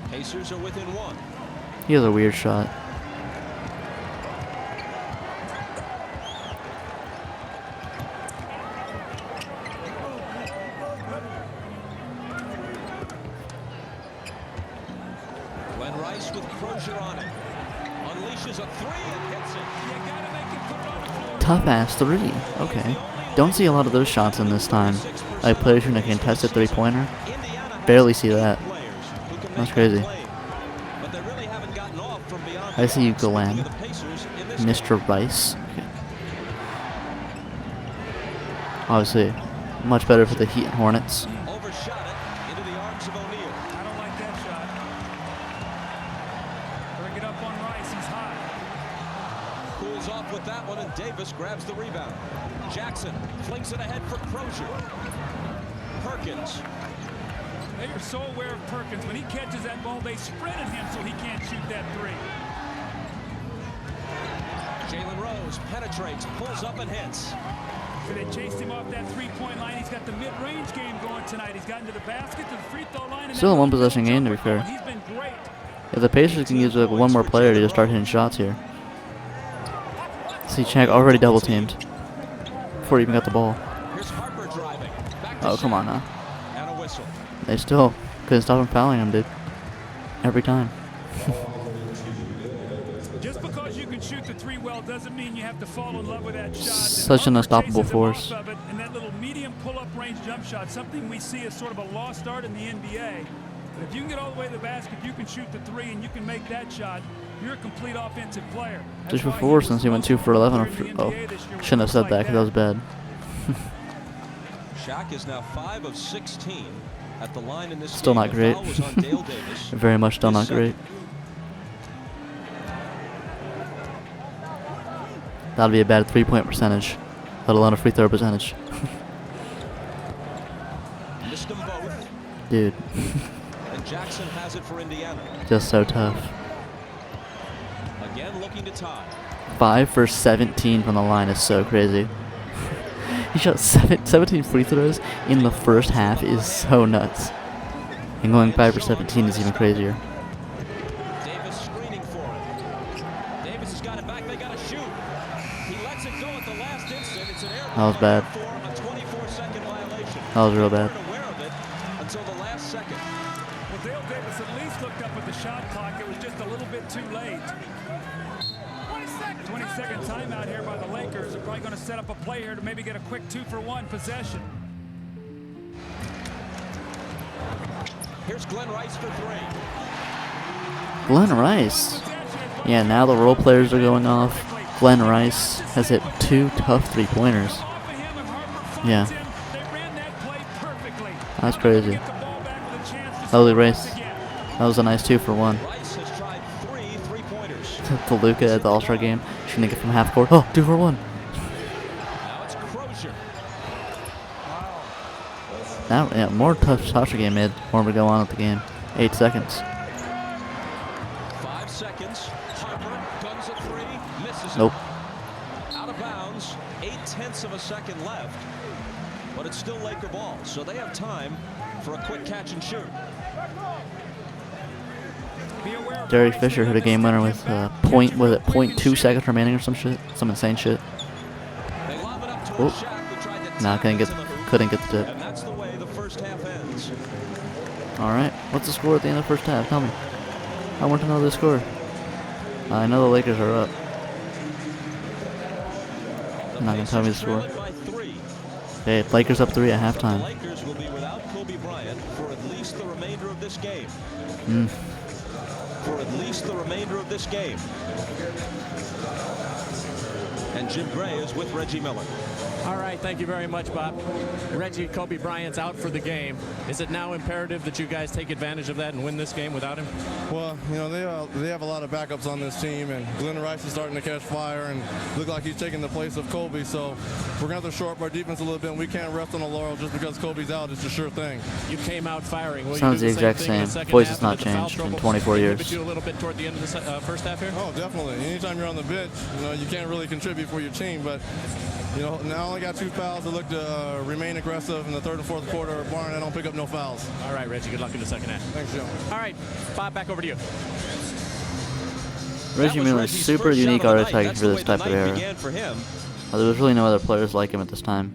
Pacers are within 1. He has a weird shot. Glenn Rice with Crozier on it. Unleashes a 3 and hits it. Tough ass 3. Okay. Don't see a lot of those shots in this time. Like players who can contest a 3-pointer. Barely see that. That's crazy. But they really haven't gotten off from beyond. I see you, Glenn. Mr. Rice. Okay. Obviously, much better for the Heat and Hornets. Overshot it into the arms of O'Neal. I don't like that shot. Bring it up on Rice. He's hot. Cools off with that one, and Davis grabs the rebound. Jackson flings it ahead for Crozier. Perkins. They are so aware of Perkins. When he catches that ball, they spread at him so he can't shoot that 3. Jalen Rose penetrates, pulls up and hits. So they chased him off that 3-point line. He's got the mid-range game going tonight. He's gotten to the basket, to the free throw line. Still a 1-possession game, to be fair. He's been great. If the Pacers can use like one more player to just start hitting shots here. See, Shaq already double teamed before he even got the ball. Here's Harper driving. Back to Oh, come Shaq. on now. And a whistle. They still couldn't stop him fouling him, dude. Every time. Just because you can shoot the 3 well doesn't mean you have to fall in love with that shot. Such an unstoppable force. And that little medium pull-up range jump shot, something we see as sort of a lost art in the NBA. But if you can get all the way to the basket, you can shoot the 3 and you can make that shot, you're a complete offensive player. Just before, since he went 2 for 11. Oh, shouldn't have said that because that was bad. Shaq is now 5 of 16 at the line in this Still game. not The great. foul was on Dale Davis. Very much still not great. That'd be a bad 3-point percentage, let alone a free throw percentage. Missed them both. Dude, And Jackson has it for Indiana. just so tough. Again looking to tie. 5 for 17 from the line is so crazy. He shot 17 free throws in the first half is so nuts. And going 5 for 17 is even crazier. Davis screening for it. Davis has got it back. They got to shoot. He lets it go at the last instant. It's an air That was bad. for a 24-second violation. That was real They bad. weren't aware of it until the last second. Well, Dale Davis at least looked up at the shot clock. It was just a little bit too late. 20-second timeout here by the Lakers. They're probably going to set up a play here to maybe get a quick 2-for-1 possession. Here's Glenn Rice for 3. Glenn Rice. Yeah, now the role players are going off. Glenn Rice has hit 2 tough 3-pointers. Yeah. That's crazy. That was a race. That was a nice 2-for-1. Rice has tried 3 to Luka at the All-Star game, shooting it from half court. Oh, 2 for 1. Now it's Crozier. Now, yeah, more tough All-Star game mid. More to go on with the game. 8 seconds. 5 seconds. Harper guns a 3, misses it. Nope. Out of bounds. 0.8 of a second left. But it's still Laker ball, so they have time for a quick catch and shoot. Derek Fisher hit a game winner with .2 seconds remaining or some shit, some insane shit. They lob it up towards Oh. Shaq, who tried to Nah, tap couldn't into the hoop. get the tip. And that's the way the first half ends. All right, what's the score at the end of the first half? Tell me. I want to know the score. I know the Lakers are up. The You're not gonna tell me the Pacers score. trail it by 3. Okay, Lakers up 3 at The halftime. Lakers will be without Kobe Bryant for at least the remainder of this game. For at least the remainder of this game. And Jim Gray is with Reggie Miller. All right, thank you very much, Bob. Reggie, Kobe Bryant's out for the game. Is it now imperative that you guys take advantage of that and win this game without him? Well, you know, they have a lot of backups on this team, and Glenn Rice is starting to catch fire and look like he's taking the place of Kobe. So we're going to have to shore up our defense a little bit, and we can't rest on the laurel just because Kobe's out. It's a sure thing. You came out firing. Will Sounds you do the exact thing in the same. second Voice half has not and the foul changed in trouble 24 years. inhibit you a little bit toward the end of the first half here? Oh, definitely. Anytime you're on the bench, you know, you can't really contribute for your team, but you know, now I only got 2 fouls to look to remain aggressive in the third and fourth quarter. Barring I don't pick up no fouls. All right, Reggie, good luck in the second half. Thanks, Joe. All right, Bob, back over to you. Reggie Miller is super unique archetype for this type of era. For him. There's really no other players like him at this time.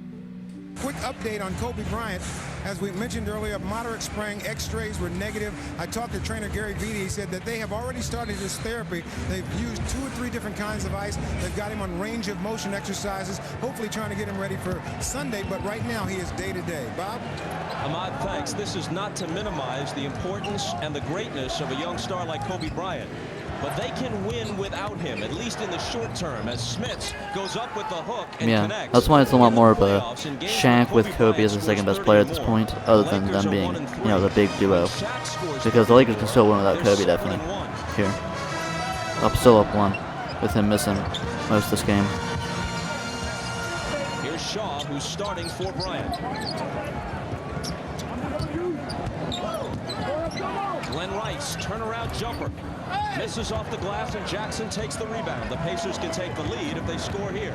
Quick update on Kobe Bryant. As we mentioned earlier, moderate sprain, x-rays were negative. I talked to trainer Gary Vitti. He said that they have already started his therapy. They've used 2 or 3 different kinds of ice. They've got him on range of motion exercises, hopefully trying to get him ready for Sunday. But right now, he is day-to-day. Bob? Ahmad, thanks. This is not to minimize the importance and the greatness of a young star like Kobe Bryant. But they can win without him, at least in the short term, as Smits goes up with the hook and connects. That's why it's a lot more of a Shaq with Kobe as the second best player at this point, other than them being, you know, the big duo. Because the Lakers can still win without Kobe, definitely. Here. Still up 1, with him missing most of this game. Here's Shaw, who's starting for Bryant. Glenn Rice, turnaround jumper. Misses off the glass, and Jackson takes the rebound. The Pacers can take the lead if they score here.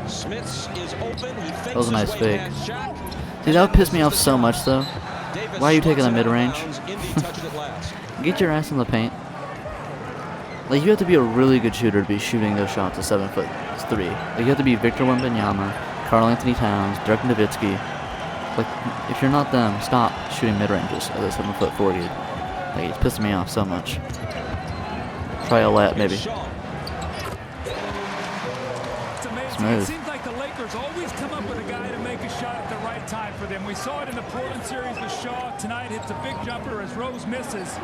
Smits is open. He fakes That was a nice his way fake. past Shaq. See, that would piss me off so much, though. Davis Why are you taking the slots it out of mid-range? bounds. Indy touched it last. Get your ass in the paint. Like, you have to be a really good shooter to be shooting those shots at 7'3". Like, you have to be Victor Wembanyama, Karl Anthony Towns, Dirk Nowitzki. Like, if you're not them, stop shooting mid-ranges at a 7'4" dude. Like, it's pissing me off so much. Try a layup, maybe. Shaw. It's amazing. Smooth. It seems like the Lakers always come up with a guy to make a shot at the right time for them. We saw it in the Portland series with Shaw. Tonight hits a big jumper as Rose misses.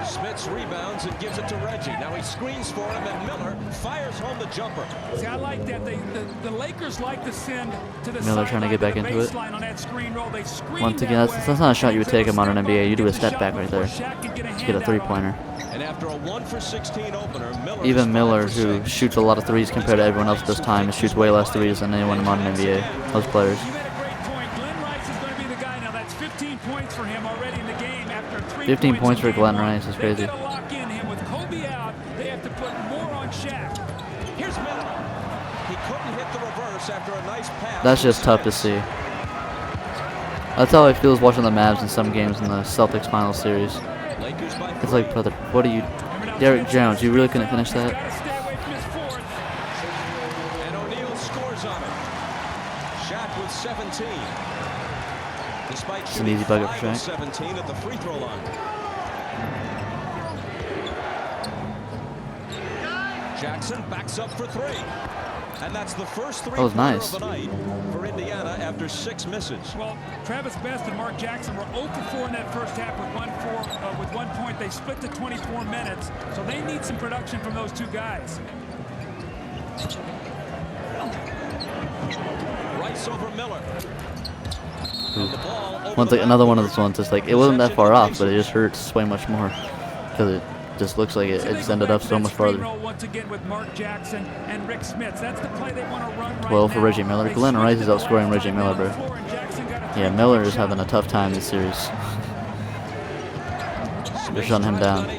Smits rebounds and gives it to Reggie. Now he screens for him, and Miller fires home the jumper. See, I like that. The Lakers like to send to the Miller trying to get back the into it. baseline on that screen roll. They screen Once again, that that's way. not a shot you would take He's him on an able to NBA. step You do a up step and back get right there. Shaq can get a Get a hand out on it. three-pointer. And after a 1-for-16 opener, Miller Even is 5 Miller, for who 6. shoots a lot of threes compared to everyone else at this time, shoots way less threes than anyone in modern NBA. Those players. You made a great point. Glenn Rice is going to be the guy now. That's 15 points for him already in the game after 3 15 points in for game Glenn 1. Rice is crazy. They got to lock in him with Kobe out. They have to put more on Shaq. Here's Miller. He couldn't hit the reverse after a nice pass. That's from just tough to Smits. see. That's how it feels watching the Mavs in some games in the Celtics final series. Lakers by 3. It's like, brother, what are you... Derrick Jones, you really couldn't finish that? Got to stay away from his fourth. And O'Neal scores on it. Shaq with 17. Despite an shooting easy bucket 5 for of Shaq. 17 at the free throw line. Jackson backs up for 3. And that's the first That was three-pointer nice. of the night for Indiana after 6 misses. Well, Travis Best and Mark Jackson were 0 for 4 in that first half with 1 point. They split to 24 minutes, so they need some production from those 2 guys. Rice over Miller. Another one of those ones. It's like it wasn't that far off, but it just hurts way much more because it just looks like it just ended up so much farther. Once again with Mark Jackson and Rick Smits. That's the play they want to run right 12 for now. Reggie Miller. Glenn Rice is outscoring Reggie Miller, bro. Yeah, Miller is having a tough time this series. They're shutting him down.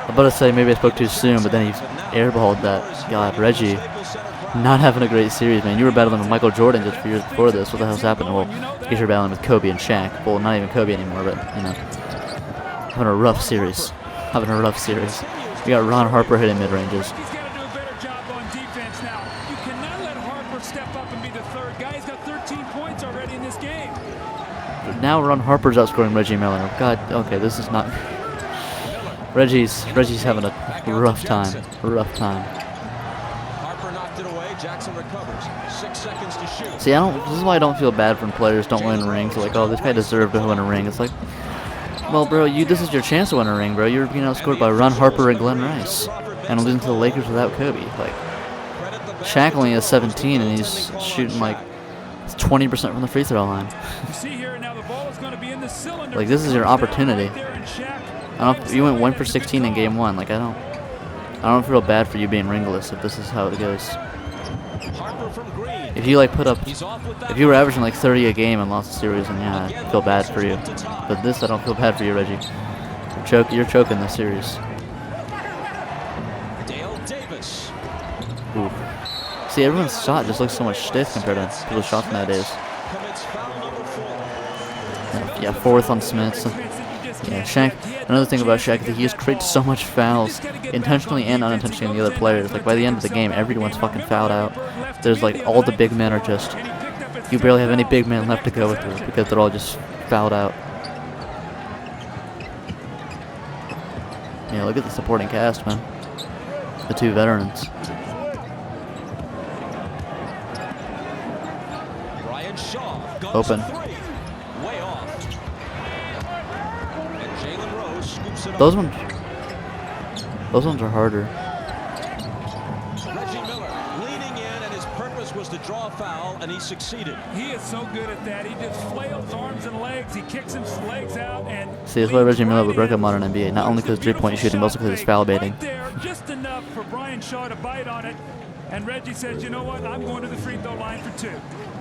I'm about to say maybe I spoke too soon, but then he airballed that. God, Reggie, not having a great series, man. You were battling with Michael Jordan just a few years before this. What the hell's happening? Well, I guess you're battling with Kobe and Shaq. Well, not even Kobe anymore, but, you know. Having a rough series. Having a rough series. You got Ron Harper hitting mid-ranges. He's got to do a better job on defense now. You cannot let Harper step up and be the third guy. He's got 13 points already in this game. Now Ron Harper's outscoring Reggie Miller. God, okay, this is not... Reggie's having a rough time. Rough time. Harper knocked it away. Jackson recovers. 6 seconds to shoot. See, this is why I don't feel bad when players don't win rings. Like, oh, this guy deserved to win a ring. It's like, well, bro, this is your chance to win a ring, bro. You're being outscored by Ron Harper and Glenn Rice, and losing to the Lakers without Kobe. Like, Shaq only has 17, and he's shooting like 20% from the free throw line. You see here now the ball is going to be in the cylinder. Like, this is your opportunity. You went 1 for 16 in game 1. Like, I don't feel bad for you being ringless if this is how it goes. If you like if you were averaging like 30 a game and lost the series, then yeah, I feel bad for you. But this, I don't feel bad for you, Reggie. You're choking this series. Dale Davis. Ooh. See, everyone's shot just looks so much stiff compared to people's shots nowadays. Yeah, 4th on Smits. Yeah, Shaq. Another thing about Shaq is that he just creates so much fouls, intentionally and unintentionally, on the other players. Like, by the end of the game, everyone's fucking fouled out. There's like, all the big men are just... You barely have any big men left to go with it because they're all just fouled out. Yeah, look at the supporting cast, man. The 2 veterans. Brian Shaw goes Open. for 3. Way off. And Jalen Rose scoops it Those ones are harder. Reggie Miller leaning in, and his purpose was to draw a foul, and he succeeded. He is so good at that. He just flails arms and legs. He kicks his legs out and... See, that's why Reggie Miller would break up modern NBA. Not only because of 3-point shooting, but also because he's foul baiting. Right there, just enough for Brian Shaw to bite on it. And Reggie says, you know what, I'm going to the free throw line for 2.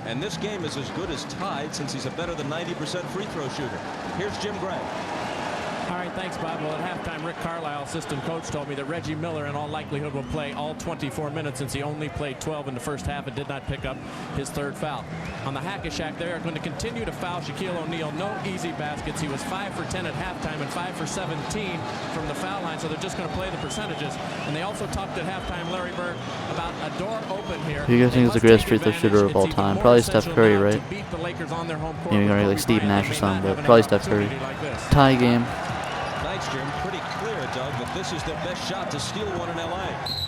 And this game is as good as tied since he's a better than 90% free throw shooter. Here's Jim Gray. All right, thanks, Bob. Well, at halftime, Rick Carlisle, assistant coach, told me that Reggie Miller, in all likelihood, will play all 24 minutes since he only played 12 in the first half and did not pick up his 3rd foul. On the Hack-a-Shack, they are going to continue to foul Shaquille O'Neal. No easy baskets. He was 5 for 10 at halftime and 5 for 17 from the foul line, so they're just going to play the percentages. And they also talked at halftime, Larry Bird, about a door open here. Who do you guys think is the greatest free throw shooter of all time? Probably Steph Curry, right? Maybe going to be like Steve Nash or something, but probably Steph Curry. Tie game. Jim, pretty clear, Doug, that this is their best shot to steal one in LA.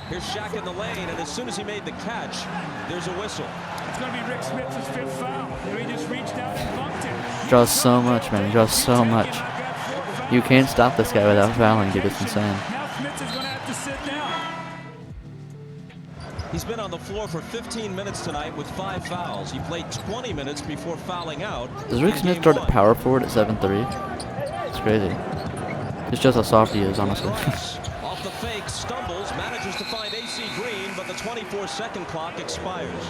Here's Shaq in the lane, and as soon as he made the catch, there's a whistle. It's going to be Rick Smits' 5th foul. He just reached out and bumped him. Draws so much, man. He draws so much. You can't stop this guy without fouling, dude. It's insane. Now Smits is going to have to sit down. He's been on the floor for 15 minutes tonight with 5 fouls. He played 20 minutes before fouling out. Does Rick Smits start at power forward at 7'3"? It's crazy. It's just how soft he is, honestly. Off the fake, stumbles, manages to find AC Green, but the 24-second clock expires.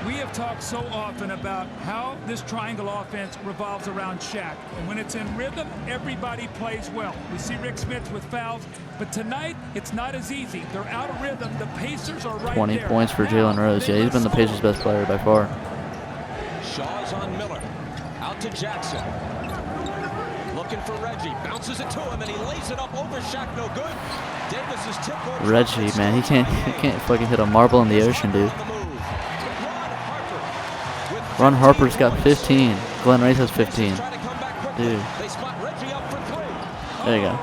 We have talked so often about how this triangle offense revolves around Shaq. And when it's in rhythm, everybody plays well. We see Rick Smits with fouls, but tonight it's not as easy. They're out of rhythm. The Pacers are right 20 there. points for Jalen Rose. Yeah, he's been the Pacers' best player by far. Shaw's on Miller. Out to Jackson. Looking for Reggie. Bounces it to him, and he lays it up over Shaq. No good. Davis is tipped over. Reggie, man, he can't fucking hit a marble in the ocean, dude. Ron Harper's got 15. Glenn Rice has 15. Dude. There you go.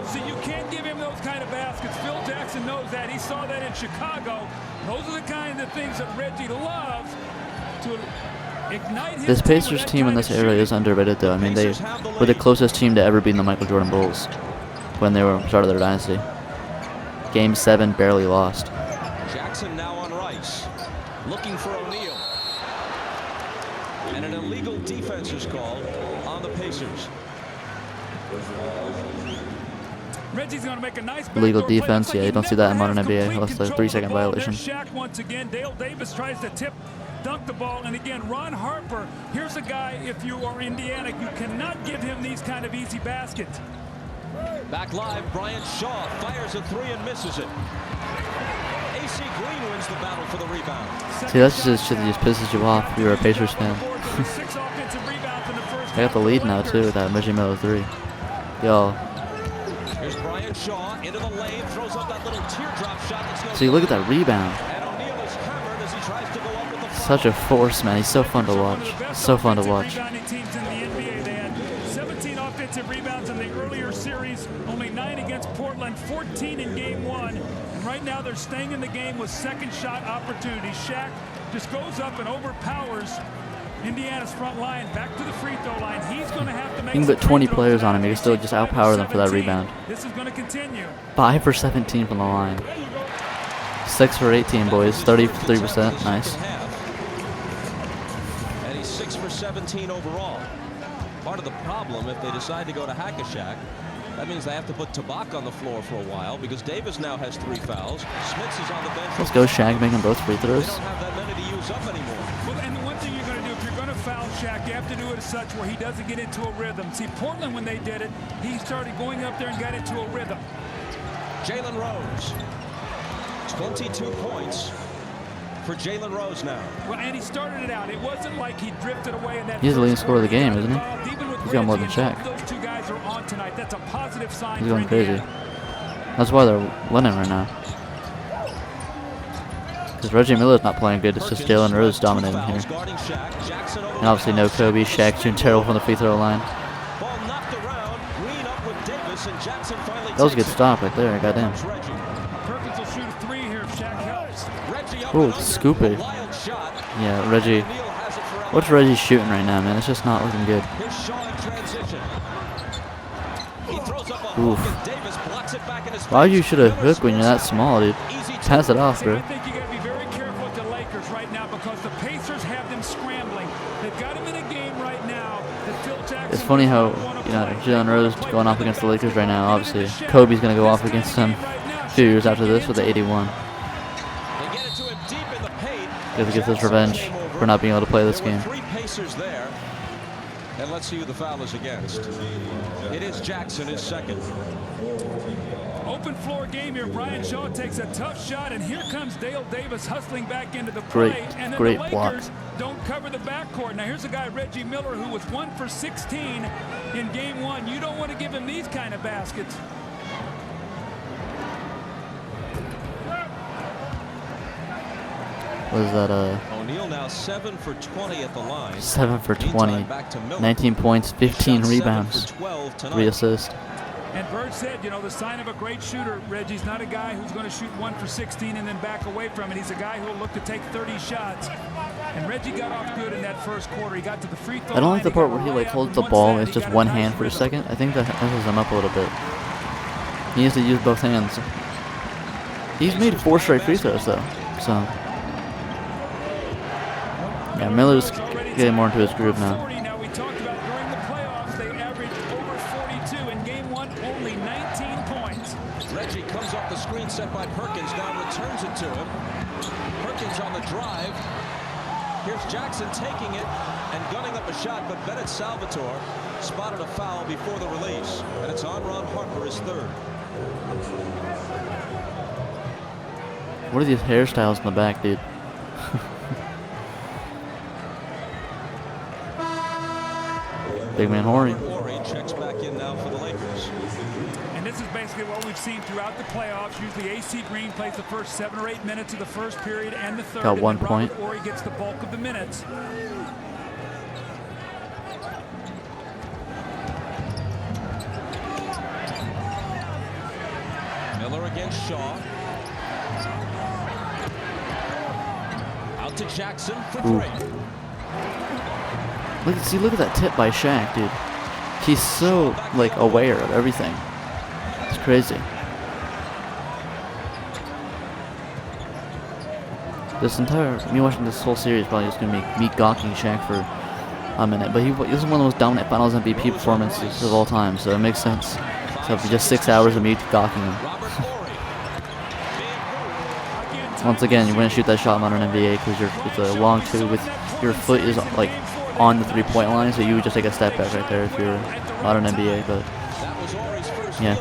See, you can't give him those kind of baskets. Phil Jackson knows that. He saw that in Chicago. Those are the kind of things that Reggie loves to ignite his This Pacers team in this era is underrated, though. I mean, they were the closest team to ever beating the Michael Jordan Bulls when they were started their dynasty. Game 7, barely lost. Jackson now on Rice. Looking for O'Neal. And an illegal defense is called on the Pacers. Reggie's going to make a nice Illegal backdoor play. defense, Looks like yeah, he you don't see that in never modern has NBA. complete That's a control of 3-second the ball. violation. There's Shaq once again. Dale Davis tries to dunk the ball, and again, Ron Harper. Here's a guy, if you are Indiana, you cannot give him these kind of easy baskets. Back live, Brian Shaw fires a three and misses it. AC Green wins the battle for the rebound. See, that's just shit that just pisses you off if you're a Pacers fan. I got the lead now too with that Reggie Miller 3. Yo. Here's Brian Shaw into the lane, throws up that little teardrop shot that's no See, look at that rebound. And O'Neal is hammered as he tries to go up with the Such a force, man. He's so fun to watch. So fun to watch. Teams in the NBA. They had 17 offensive rebounds in the earlier series, only 9 against Portland, 14 in game 1. And right now they're staying in the game with second shot opportunities. Shaq just goes up and overpowers Indiana's front line back to the free throw line. He's going to have to make. You can put 20 players on him. You can still just outpower them for that rebound. This is going to continue. 5 for 17 from the line. 6 for 18, boys. 33%. Nice. And he's 6 for 17 overall. Part of the problem, if they decide to go to Hack-a-Shack, that means they have to put Tabak on the floor for a while because Davis now has 3 fouls. Smits is on the bench. Let's go, Shaq, making both free They throws. don't have that many to use up anymore. Well, and the one thing you're going to do, if you're going to foul Shaq, you have to do it as such where he doesn't get into a rhythm. See, Portland, when they did it, he started going up there and got into a rhythm. Jalen Rose. 22 points for Jalen Rose now. Well, and he started it out. It wasn't like he drifted away in that. He's the leading scorer of the game, isn't he? Even He's got more than Reggie Shaq. and those two guys are on tonight. That's a positive sign. He's for going crazy. Indiana. That's why they're winning right now. Because Reggie Miller's not playing good. It's just Jalen Rose dominating here. And obviously no Kobe. Shaq shooting terrible from the free throw line. That was a good stop right there. Goddamn. Perkins will shoot a 3 here if Shaq helps. Ooh, scoopy. Yeah, Reggie. What's Reggie shooting right now, man? It's just not looking good. Oof. Why you should have hooked when you're that small, dude? Pass it off, bro. I think you got to be very careful with the Lakers right now because the Pacers have them scrambling. They've got him in a game right now that Phil Jackson. It's funny how, you know, Jalen Rose going off against the Lakers right now. Obviously, Kobe's gonna go off against them a few years after this with the 81. He gets his revenge for not being able to play this game. 3 Pacers there. And let's see who the foul is against. It is Jackson, his second. Open floor game here. Brian Shaw takes a tough shot, and here comes Dale Davis hustling back into the play. And then Great the block. Lakers don't cover the backcourt. Now here's a guy, Reggie Miller, who was 1 for 16 in game 1. You don't want to give him these kind of baskets. What is that, O'Neal now 7 for 20 at the line. 7 for 20. Meantime, back to Miller. 19 points, 15 Shot 7 rebounds, for 12 tonight. 3 assists. And Bird said, you know, the sign of a great shooter, Reggie's not a guy who's going to shoot 1 for 16 and then back away from it. He's a guy who will look to take 30 shots. And Reggie got off good in that first quarter. He got to the free throw I don't line. like the He part got where he a like layup, holds and the once ball that, and it's he just got a one nice hand for a rhythm. second. I think that messes him up a little bit. He needs to use both hands. He's made 4 straight free throws though, so yeah, Miller's getting more into his groove now. Now we talked about during the playoffs, they averaged over 42. In game 1, only 19 points. Reggie comes off the screen set by Perkins, now returns it to him. Perkins on the drive. Here's Jackson taking it and gunning up a shot, but Bennett Salvatore spotted a foul before the release, and it's on Ron Harper, his third. What are these hairstyles in the back, dude? Big man Horry. Horry checks back in now for the Lakers. And this is basically what we've seen throughout the playoffs. Usually AC Green plays the first 7 or 8 minutes of the first period and the third. Got and 1 then point. Robert Horry gets the bulk of the minutes. Miller against Shaw. Out to Jackson for 3. Look at that tip by Shaq, dude. He's so like aware of everything. It's crazy. Me watching this whole series probably just gonna be me gawking Shaq for a minute. But this is one of the most dominant Finals MVP performances of all time, so it makes sense. So for just 6 hours of me gawking him. Once again, you wouldn't shoot that shot in modern NBA because it's a long two with your foot is like on the 3-point line, so you would just take a step back right there if you're modern NBA. But yeah.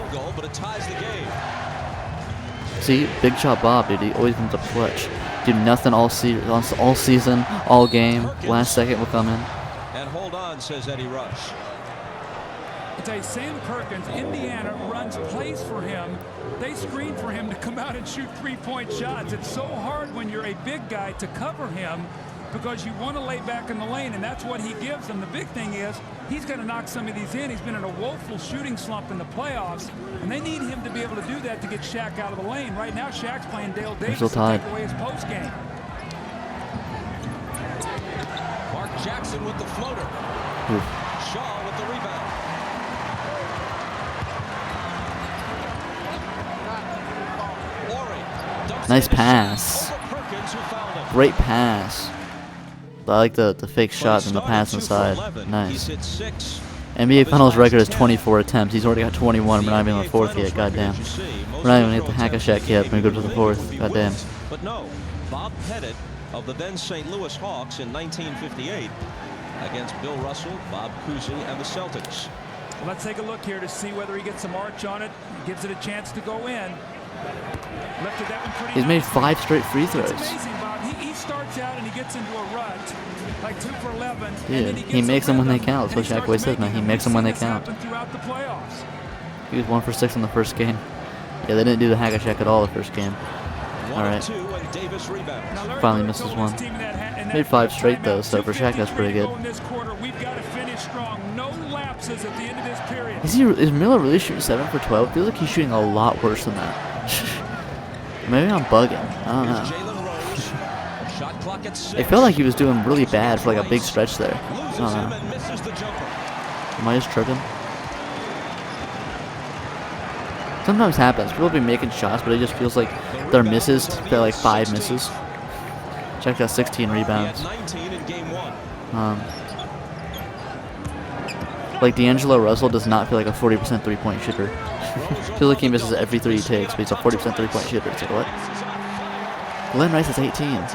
See, big shot Bob, dude. He always comes up clutch. Do nothing all season, all game. Last second will come in. And hold on, says Eddie Rush. I tell you, Sam Perkins, Indiana runs plays for him. They screen for him to come out and shoot 3-point shots. It's so hard when you're a big guy to cover him because you want to lay back in the lane, and that's what he gives them. The big thing is he's going to knock some of these in. He's been in a woeful shooting slump in the playoffs, and they need him to be able to do that to get Shaq out of the lane. Right now, Shaq's playing Dale Davis to take away his post game. Mark Jackson with the floater. Shaw with the rebound. Nice pass. Great pass. I like the fake shot and the pass inside. Nice. NBA Finals record is 24 attempts. He's already got 21. We're not even in the fourth yet. Goddamn. We're not even at the Hack-a-Shack yet. We're going to go to the fourth. Goddamn. But no, Bob Pettit of the then St. Louis Hawks in 1958 against Bill Russell, Bob Cousy, and the Celtics. Well, let's take a look here to see whether he gets some arch on it. Gives it a chance to go in. Lifted that one pretty He's made nicely. 5 straight free throws. It's amazing, Bob. He starts out and he gets into a rut, like 2 for 11. Yeah, he makes them when they count. That's what Shaq always says, man. He makes them when they count. Throughout the playoffs. He was 1 for 6 in the first game. Yeah, they didn't do the Hack-a-Shack at all the first game. Alright. Finally misses one. Made 5 straight though, so for Shaq that's pretty good. Is Miller really shooting 7 for 12? Feels like he's shooting a lot worse than that. Maybe I'm bugging. I don't know. It felt like he was doing really bad for like a big stretch there. I don't know. Am I just tripping? Sometimes happens. People be making shots, but it just feels like their misses. They're like 5 misses. Shaq got 16 rebounds. Like D'Angelo Russell does not feel like a 40% 3-point shooter. Feels like he misses every 3 he takes, but he's a 40% 3-point shooter. It's like, what? Glenn Rice is 18.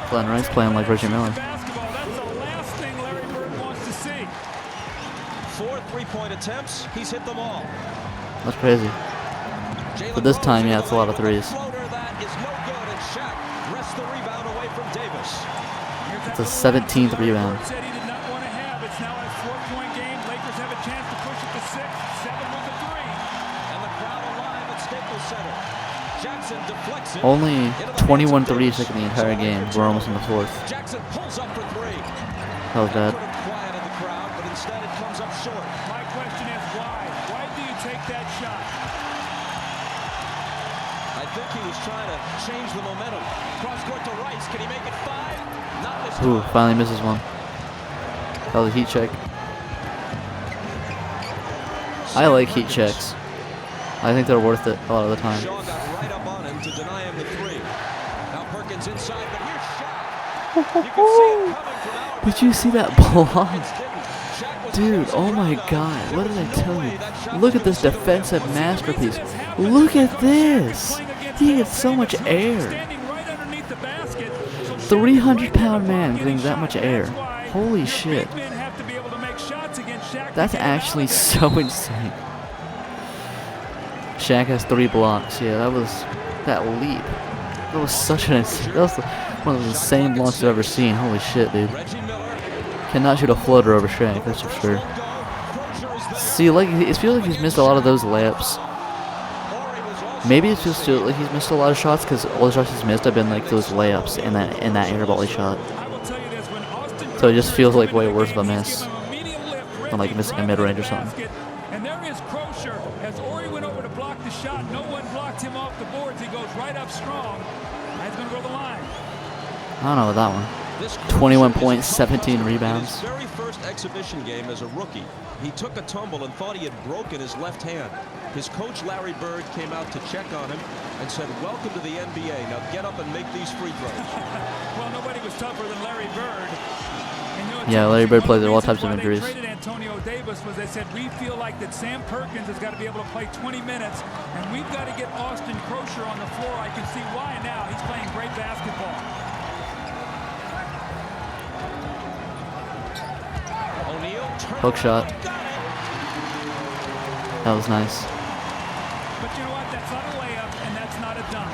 Glenn Rice playing like Reggie Miller. 4 3-point attempts. He's hit them all. That's crazy. But this time, yeah, it's a lot of 3s. It's a 17th rebound. Only 21 threes taken the entire game. We're almost in the fourth. That was bad. My question is why? Why do you take that shot? I think he was trying to change the momentum. Cross court to Rice. Can he make it 5? Not this time. Ooh, finally misses one. That was a heat check. I like heat checks. I think they're worth it a lot of the time. Shaw got right up on him to deny him the 3. Now Perkins inside, but here's Shaq. You can see it coming from out. Did you see that block? Dude, oh my god, what did I tell you? Look at this defensive masterpiece. Look at this. He gets so much air. 300-pound man getting that much air. Holy shit. That's actually so insane. Shaq has 3 blocks. Yeah, that leap. That was such an insane. That was one of the most insane blocks I've ever seen. Holy shit, dude. Cannot shoot a floater over Shaq, that's for sure. See, like it feels like he's missed a lot of those layups. Maybe it's just like he's missed a lot of shots because all the shots he's missed have been like those layups in that air ball he shot. So it just feels like way worse of a miss than like missing a mid-range or something. And there is Crozier. As Ori went over to block the shot, no one blocked him off the boards. He goes right up strong. He's going to go to the line. I don't know about that one. 21 points, 17 rebounds. In his very first exhibition game as a rookie, he took a tumble and thought he had broken his left hand. His coach, Larry Bird, came out to check on him and said, "Welcome to the NBA. Now get up and make these free throws." Well, nobody was tougher than Larry Bird. And, you know, Yeah, Larry Bird played with all types of injuries. They traded Antonio Davis was they said, we feel like that Sam Perkins has got to be able to play 20 minutes, and we've got to get Austin Crozier on the floor. I can see why now. He's playing great basketball. Hook shot. That was nice. But you know what? That's not a layup, and that's not a dunk.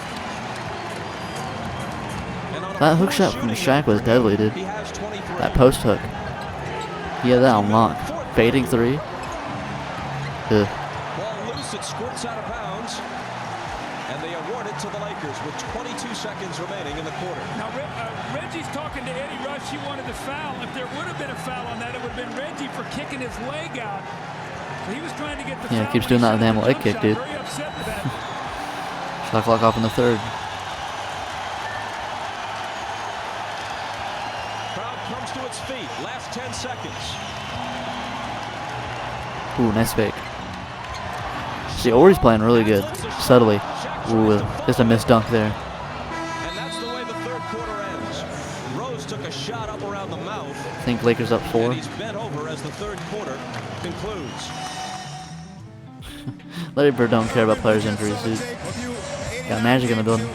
That hook shot from Shaq was deadly, dude. That post hook. He had that on lock. Fading three. Ugh. Ball loose, it squirts out of bounds, and they award it to the Lakers with 22 seconds remaining in the quarter. Now, Reggie's talking to Eddie Rush. He wanted the foul. If there would have been a foul on that, it would have been Reggie for kicking his leg out. He was trying to get the Yeah, foul keeps when doing he that damn shot the leg jump kick, shot. dude. Very upset with that. Shot clock off in the third. Crowd comes to its feet. Last 10 seconds. Ooh, nice fake. See, Ori's playing really good. Subtly. Ooh, just a missed dunk there. And that's the way the third quarter ends. Rose took a shot up around the mouth. I think Lakers up 4. And he's bent over as the third quarter concludes. Larry Bird don't care about players' injuries, dude. Got Magic in the building.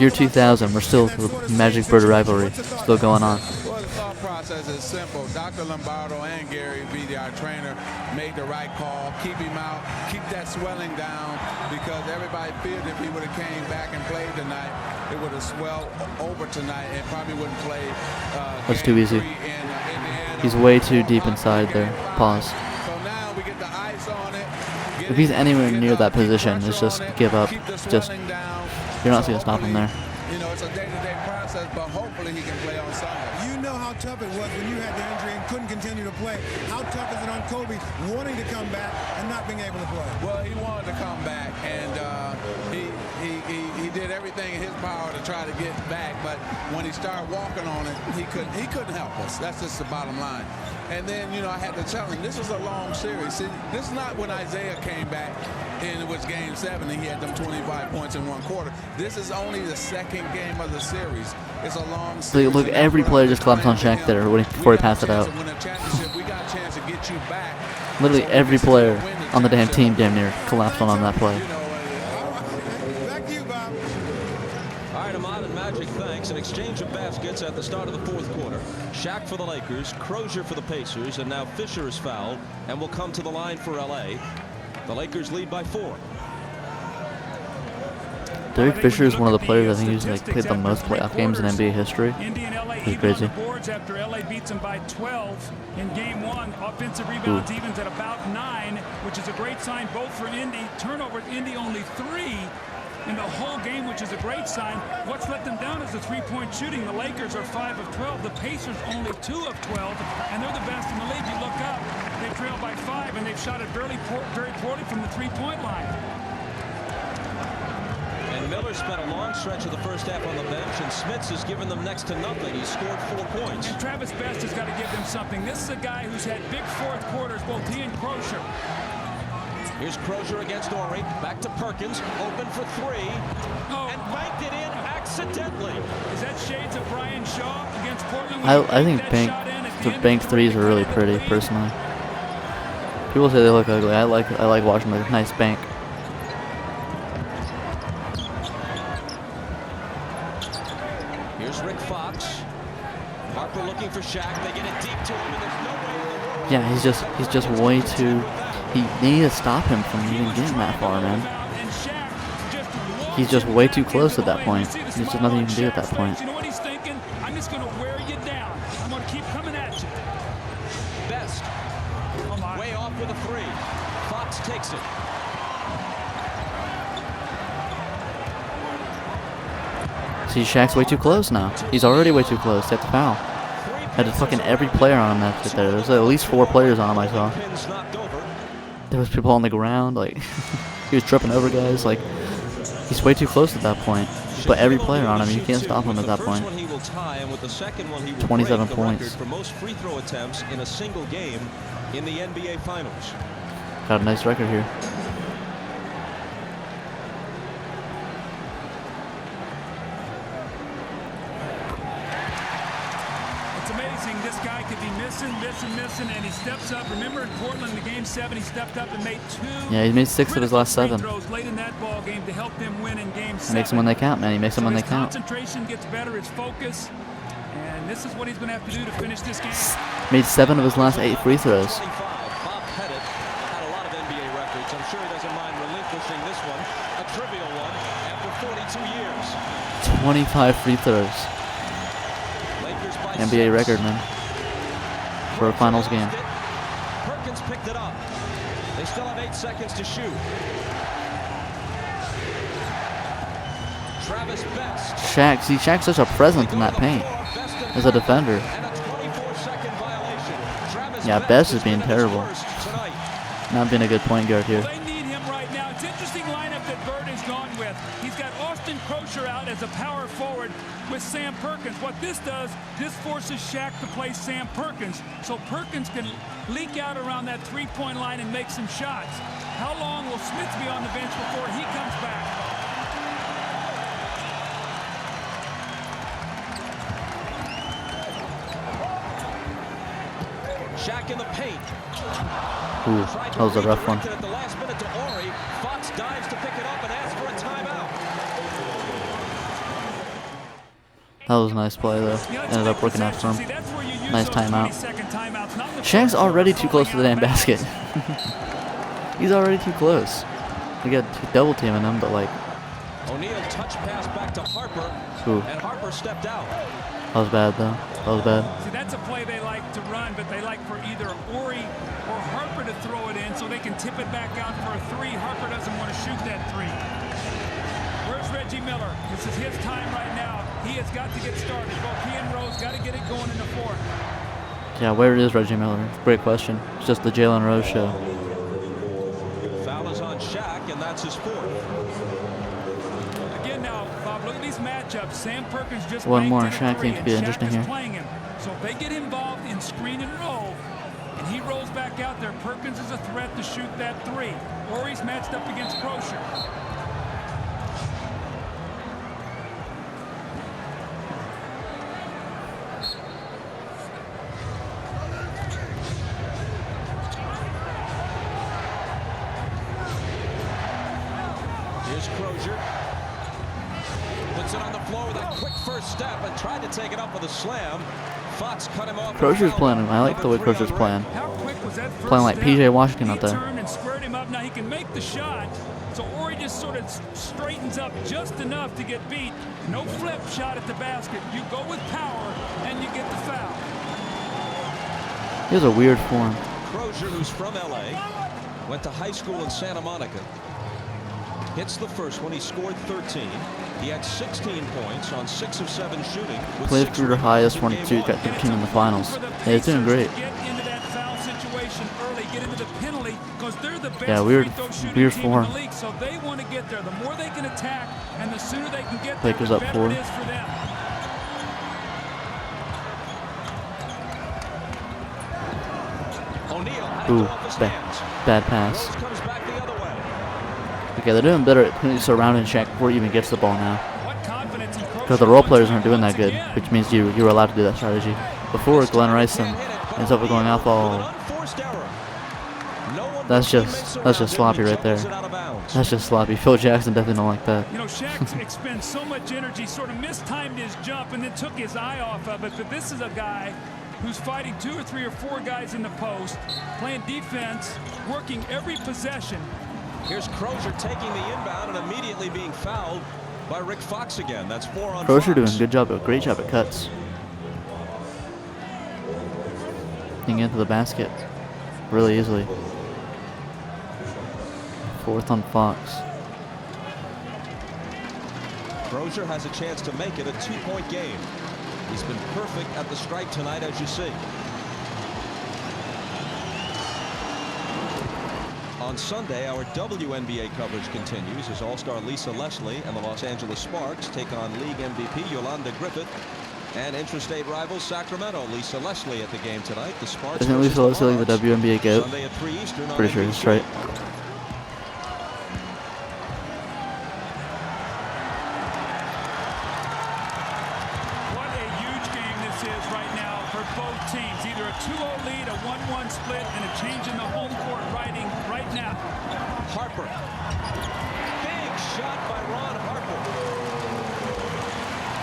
Year 2000, we're still the Magic Bird rivalry still going on. Well, the thought process is simple. Dr. Lombardo and Gary Vee, our trainer, made the right call. Keep him out. Keep that swelling down, because everybody feared if he would have came back and played tonight, it would have swelled over tonight and probably wouldn't play. That's too easy. He's way too deep inside there. Pause. So now we get the ice on it. If he's anywhere near that position, it's just give up. Just you're not going to stop him there. You know, it's a day-to-day process, but hopefully he can play on Sunday. You know how tough it was when you had the injury and couldn't continue to play. How tough is it on Kobe wanting to come back and not being able to play? Well, he wanted to come back, and he did everything in his power to try to get back. But when he started walking on it, he couldn't help us. That's just the bottom line. And then, you know, I had to tell him, this was a long series. See, this is not when Isaiah came back and it was game 7 and he had them 25 points in one quarter. This is only the second game of the series. It's a long series. Look, every player just collapsed on Shaq there before he passed it out. Literally every player on the damn team damn near collapsed on that play. Back to you, Bob. All right, Ahmad and Magic, thanks. An exchange of baskets at the start of the fourth quarter. Shaq for the Lakers, Crozier for the Pacers, and now Fisher is fouled and will come to the line for L.A. The Lakers lead by 4. Derek Fisher is one of the players I think who's like played the most playoff games in NBA history. He's crazy. Boards after LA beats them by 12 in game 1. Offensive rebounds evens at about 9, which is a great sign both for Indy. Turnovers, Indy only 3 in the whole game, which is a great sign. What's let them down is the three-point shooting. The Lakers are 5 of 12. The Pacers only 2 of 12, and they're the best in the league. You look up, they trail by 5, and they've shot it very poorly from the three-point line. And Miller spent a long stretch of the first half on the bench, and Smits has given them next to nothing. He scored 4 points. And Travis Best has got to give them something. This is a guy who's had big fourth quarters, both he and Crozier. Here's Crozier against Ori. Back to Perkins. Open for 3. And banked it in accidentally. Is that shades of Brian Shaw against Portland? I think the bank threes are really pretty, personally. People say they look ugly. I like watching the nice bank. Here's Rick Fox. Harper looking for Shaq. They get it deep to him, and there's no way. Yeah, he's just way too. They need to stop him from even getting that far, man. He's just way too close at that point. There's just nothing you can do at that point. You know what he's thinking? I'm just going to wear you down. I'm going to keep coming at you. Best. Way off with a 3. Fox takes it. See, Shaq's way too close now. He's already way too close. They have to foul. Had to fucking every player on him that's there. There's at least 4 players on him, I saw. There was people on the ground, like, he was tripping over guys, like, he's way too close at that point. But every player on him, you can't stop him at that point. 27 points. For most free throw attempts in a single game in the NBA Finals. got a nice record here. It's amazing. This guy could be missing, and he steps up. Remember in Portland, the game 7, he stepped up and made 2. Yeah, he made 6 of his last 7. Throws late in that ball game to help them win in game 7. He makes them when they count, man. He makes them when they count. Concentration gets better, his focus, and this is what he's going to have to do to finish this game. Made 7 of his last 8 free throws. Bob Pettit had a lot of NBA records. I'm sure he doesn't mind relinquishing this one, a trivial one, after 42 years. 25 free throws. Lakers by NBA 6. record, man. For a finals game. Perkins picked it up. They still have 8 seconds to shoot. Travis Best. Shaq, see, Shaq's such a presence in that paint as a defender. And a 24-second violation. Yeah, Best is being terrible. Not being a good point guard here. They need him right now. It's an interesting lineup that Bird has gone with. He's got Austin Crozier out as a power forward with Sam Perkins. What this does, this forces Shaq to play Sam Perkins. So Perkins can leak out around that three-point line and make some shots. How long will Smith be on the bench before he comes back? Shaq in the paint. Ooh, that was a rough one. At the last minute to Ori. Fox dives to pick it up and asks for a timeout. That was a nice play, though. Ended up working out for him. Nice timeout. Shaq's already too close to the damn basket. He's already too close. We got double teaming him, but like. O'Neal touch pass back to Harper. Ooh. And Harper stepped out. That was bad, though. That was bad. See, that's a play they like to run, but they like for either Ori or Harper to throw it in so they can tip it back out for a 3. Harper doesn't want to shoot that 3. Where's Reggie Miller? This is his time right now. He has got to get started. Both he and Rose got to get it going in the 4th. Yeah, where is Reggie Miller? Great question. It's just the Jalen Rose show. Foul is on Shaq, and that's his 4th. Again now, Bob, look at these matchups. Sam Perkins just One more. banked in a Shaq 3, seems to be and interesting Shaq is here. playing him. So if they get involved in screen and roll, and he rolls back out there, Perkins is a threat to shoot that 3. Ori's matched up against Crozier. Here's Crozier. Puts it on the floor with a quick first step and tried to take it up with a slam. Fox cut him off. Crozier's playing. I like the way Crozier's playing. How quick was that first Playing like step? PJ Washington He out there. turned and squared him up. Now he can make the shot. So Ori just sort of straightens up just enough to get beat. No flip shot at the basket. You go with power and you get the foul. He has a weird form. Crozier, who's from LA, went to high school in Santa Monica. Hits the first one. He scored 13. He had 16 points on 6 of 7 shooting. Played career highest 22. Got 13 in the finals. Yeah, he's doing great. Get into that foul situation early. Get into the penalty because they're the best Yeah, weird- free throw shooting weird team form. in the league. So they want to get there. The more they can attack and the sooner they can get Play there, goes the up better 4. it is for them. O'Neal had it Ooh, go off his bad, hands. bad pass. Rose comes back the other way. Okay, they're doing better at surrounding Shaq before he even gets the ball now. What confidence in Because the role players aren't doing that good, which means you're allowed to do that strategy. Before Glenn Rice ends up going off all. Unforced error. No one That's but just teammates around him sloppy right there. jumbles it out of bounds. That's just sloppy. Phil Jackson definitely don't like that. You know, Shaq expends so much energy, sort of mistimed his jump and then took his eye off of it. But this is a guy who's fighting 2 or 3 or 4 guys in the post, playing defense, working every possession. Here's Crozier taking the inbound and immediately being fouled by Rick Fox again. That's 4 on Crozier doing Fox. a great job at cuts. Getting into the basket really easily. 4th on Fox. Crozier has a chance to make it a 2-point game. He's been perfect at the stripe tonight, as you see. On Sunday, our WNBA coverage continues as All-Star Lisa Leslie and the Los Angeles Sparks take on League MVP Yolanda Griffith And intrastate rivals Sacramento. Lisa Leslie at the game tonight. The Sparks. Isn't Lisa Leslie like the WNBA GOAT? Sunday at 3 Eastern. Pretty sure that's right. What a huge game this is right now for both teams. Either a 2-0 lead, a 1-1 split, and a change in the home court writing right now. Harper. Big shot by Ron Harper.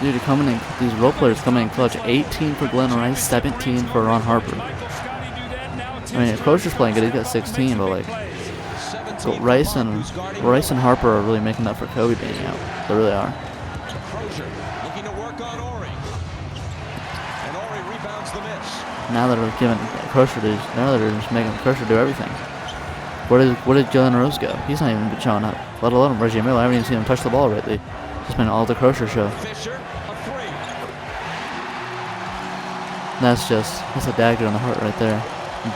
Dude, you're coming in, these role players coming in clutch. 18 for Glenn Rice, 17 for Ron Harper. I mean, Crocher's playing good. He's got 16, but like, so Rice and Harper are really making up for Kobe being out. They really are. Crozier looking to work on Ori. And Ori rebounds the miss. Now that they're giving Crocher to, now that they're just making Crocher do everything. Where did Jalen Rose go? He's not even been showing up. Let alone Reggie Miller. I haven't even seen him touch the ball lately. Just been all the Crocher show. Fisher, a three. That's a dagger in the heart right there.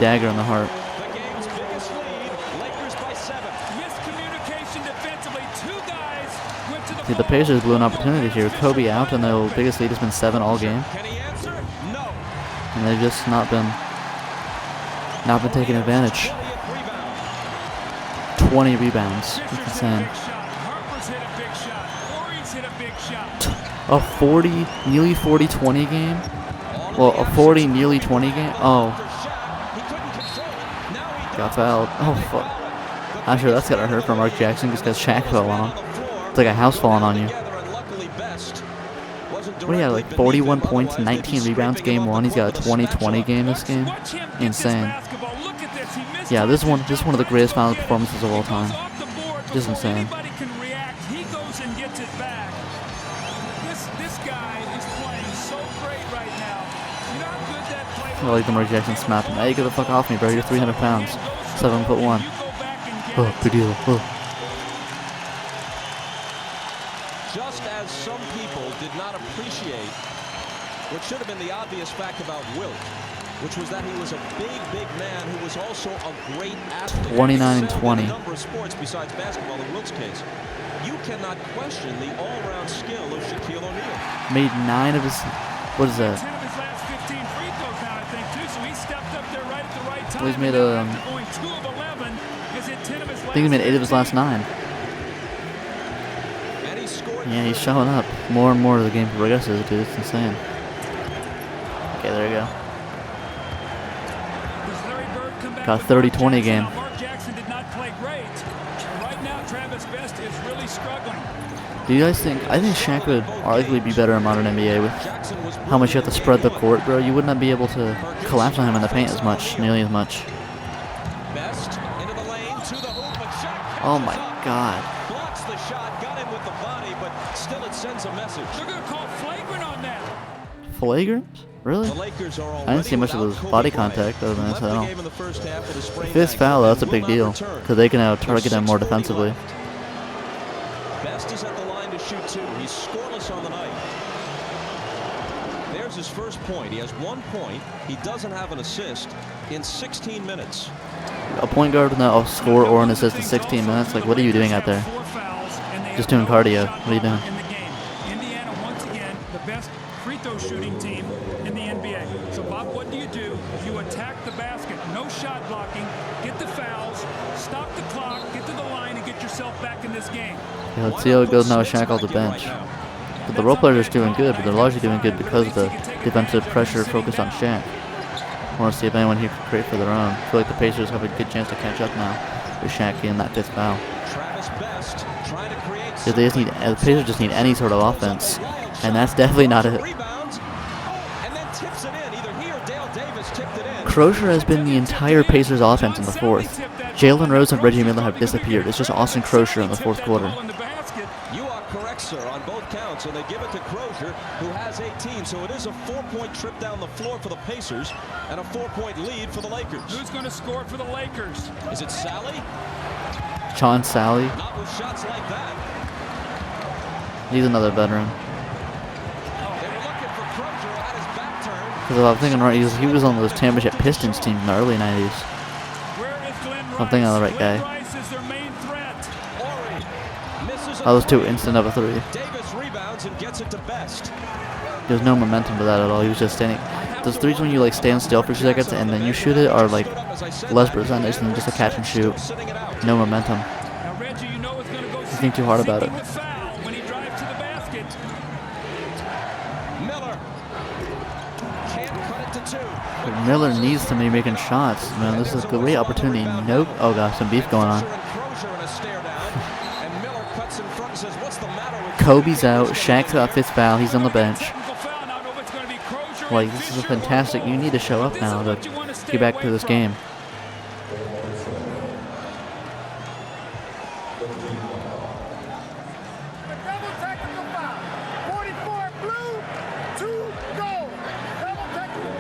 Dagger in the heart. The game's biggest lead. Lakers by 7. Miscommunication defensively. Two guys went to the See, the Pacers blew an opportunity here. Kobe out, and their biggest lead has been 7 all game. Can he answer? No. And they've just not been taking advantage. 20 rebounds. That's insane. Harper's hit a big shot. Ori's hit a big shot. A 40, nearly 40-20 game? Well, a 40, nearly 20 game? Oh. Got fouled. Oh, fuck. I'm sure that's gotta hurt for Mark Jackson just because Shaq fell on him. It's like a house falling on you. What do you have, like 41 points, 19 rebounds game 1? He's got a 20-20 game this game? Insane. Yeah, this is one of the greatest final performances of all time. Just insane. Anybody can react. He goes and gets it back. This guy is playing so great right now. You know how good that play I like the Mark Jackson snap him. Hey, get the fuck off me, bro. You're 300 pounds. 7'1". Oh, big deal. Oh. Just as some people did not appreciate what should have been the obvious fact about Wilt, which was that he was a big man who was also a great athlete. 29 and 20. In a number of sports besides basketball in Wilt's case. You cannot question the all-round skill of Shaquille O'Neal. Made 9 of his... What is that? 10 of his last 15 free throws now, I think, too. So he stepped up there right at the right time. Well, he's made a... Going 2 of 11. Is it 10 of his last I think he made 8 of his last 9. And he scored. Yeah, he's showing up. More and more as the game progresses, dude. It's insane. Okay, there you go. Got a 30-20 game. Mark Jackson did not play great. Right now, Travis Best is really struggling. Do you guys think... I think Shaq would arguably be better in modern NBA with how much you have to spread the court, bro. You would not be able to collapse on him in the paint as much, nearly as much. Best into the lane to the hoop, but Shaq Oh my god. blocks the shot, got him with the body, but still it sends a message. They're going to call flagrant on that. Flagrant? Really? The Lakers are I didn't see much of already his without body Kobe contact other than Bryant, this. I who left the don't. game in the first half with a sprained If it's ankle. foul, that's a He big will not deal return. because they can now target him more 6:40 defensively. left. Best is at the line to shoot 2. He's scoreless on the night. There's his first point. He has 1 point. He doesn't have an assist in 16 minutes. A point guard with no score or an assist in 16 minutes? Like, what are you doing out there? Just doing cardio. What are you doing? In the game. Indiana, once again, the best free throw shooting team in the NBA. So, Bob, what do? You attack the basket. No shot blocking. Get the fouls. Stop the clock. Get to the line and get yourself back in this game. Yeah, let's see how it goes now with Shaq off the bench. But the role players are doing good, but they're largely doing good because of the defensive pressure focused on Shaq. I want to see if anyone here can create for their own. I feel like the Pacers have a good chance to catch up now with Shaq getting that 5th foul. Travis Best trying to create. Because they just need, the Pacers just need any sort of offense, and that's definitely not it. Rebounds. And then tips it in. Either he or Dale Davis tipped it in. Crozier has been the entire Pacers offense in the 4th. Jalen Rose and Reggie Miller have disappeared. It's just Austin Crozier in the 4th quarter. You are correct, sir, on both counts, and they give it to Crozier, who has 18. So it is a 4-point trip down the floor for the Pacers and a 4-point lead for the Lakers. Who's going to score for the Lakers? Is it Sally? Sean Sally. Not with shots like that. He's another veteran. They were looking for Crozier at his back turn. Because if I'm thinking right, he was on those championship Pistons team in the early 90s. I'm thinking of the right guy. Ori misses I was too instant of a 3. Davis rebounds and gets it to Best. There's no momentum to that at all. He was just standing. Those threes when you like stand still for 2 seconds and then you shoot it are like less percentage than just a catch and shoot. No momentum. Now, Reggie, you know, is going to go You think too hard about it. seeking the foul when he drives to the basket. Miller can't cut it to 2. But Miller needs to be making shots. Man, this is a great opportunity. Nope. Oh gosh, some beef going on. Kobe's out. Shaq's got 5th foul. He's on the bench. Technical foul. Now, I know it's going to be Crozier. Like, this is a fantastic. You need to show up now to get back to this game. Double technical foul. 44 blue, 2 gold. Double technical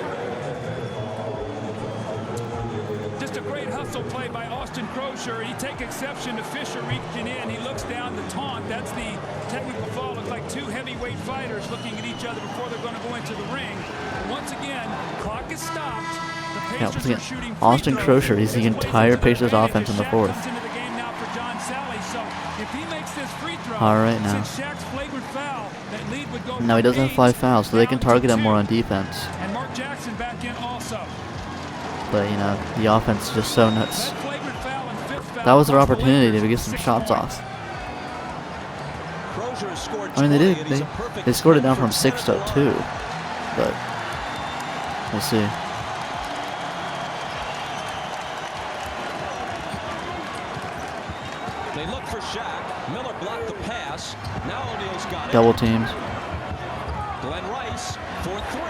foul. Just a great hustle play by Austin Crozier. He take exception to Fisher reaching in. He looks down the taunt. That's the technical foul. Looks like 2 heavyweight fighters looking at each other before they're going to go into the ring. Once again, clock is stopped. The Yeah, Pacers once are again, shooting free Austin throws. Crozier is the This entire plays to Pacers advantage offense in the as Shaq 4th. comes into the game now for John Sally. So if he makes this free throw, All right, now. since Shaq's flagrant foul, that lead would go Now he from doesn't have 8 5 fouls, so they can down to target him 2. more on defense. And Mark Jackson back in also. But, you know, the offense is just so nuts. That flagrant foul and 5th foul That was their cost the opportunity Lakers to get some 6 shots points. off. Crozier has scored I mean, they 20, did. and he's a perfect They scored it down fit from for 6 to Minnesota. 2. But we'll see. They look for Shaq. Miller blocked the pass. Now O'Neal's got it. Double teams. Glenn Rice for 3.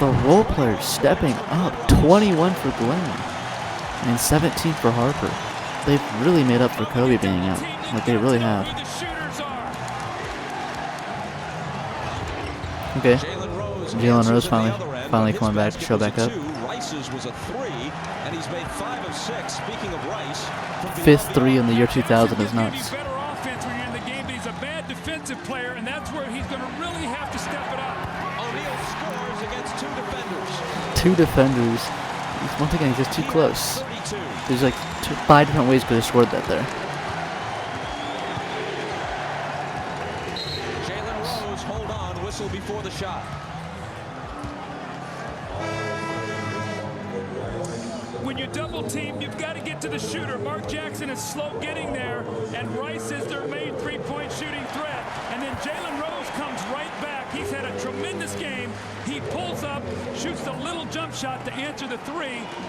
The role players stepping up. 21 for Glenn. And 17 for Harper. They've really made up for Kobe being out. Like, they really have. Who the shooters are. Okay. Jalen Rose finally coming back to show back up. Rice's was a 3, and he's made 5 of 6. Speaking of Rice, from 5th beyond 3 in the year Jackson 2000 is gives you nuts. better offense when you're in the game, but he's a bad defensive player, and that's where he's going to really have to step it up. O'Neal scores against 2 defenders. 2 defenders. Once again, he's just too close. 32. There's like 5 different ways could have scored that there. Jalen Rose, hold on, whistle before the shot. When you double team, you've got to get to the shooter. Mark Jackson is slow getting there, and Rice is their main three-point shooting threat. And then Jalen Rose comes right back. He's had a tremendous game. He pulls up, shoots the little jump shot to answer the 3,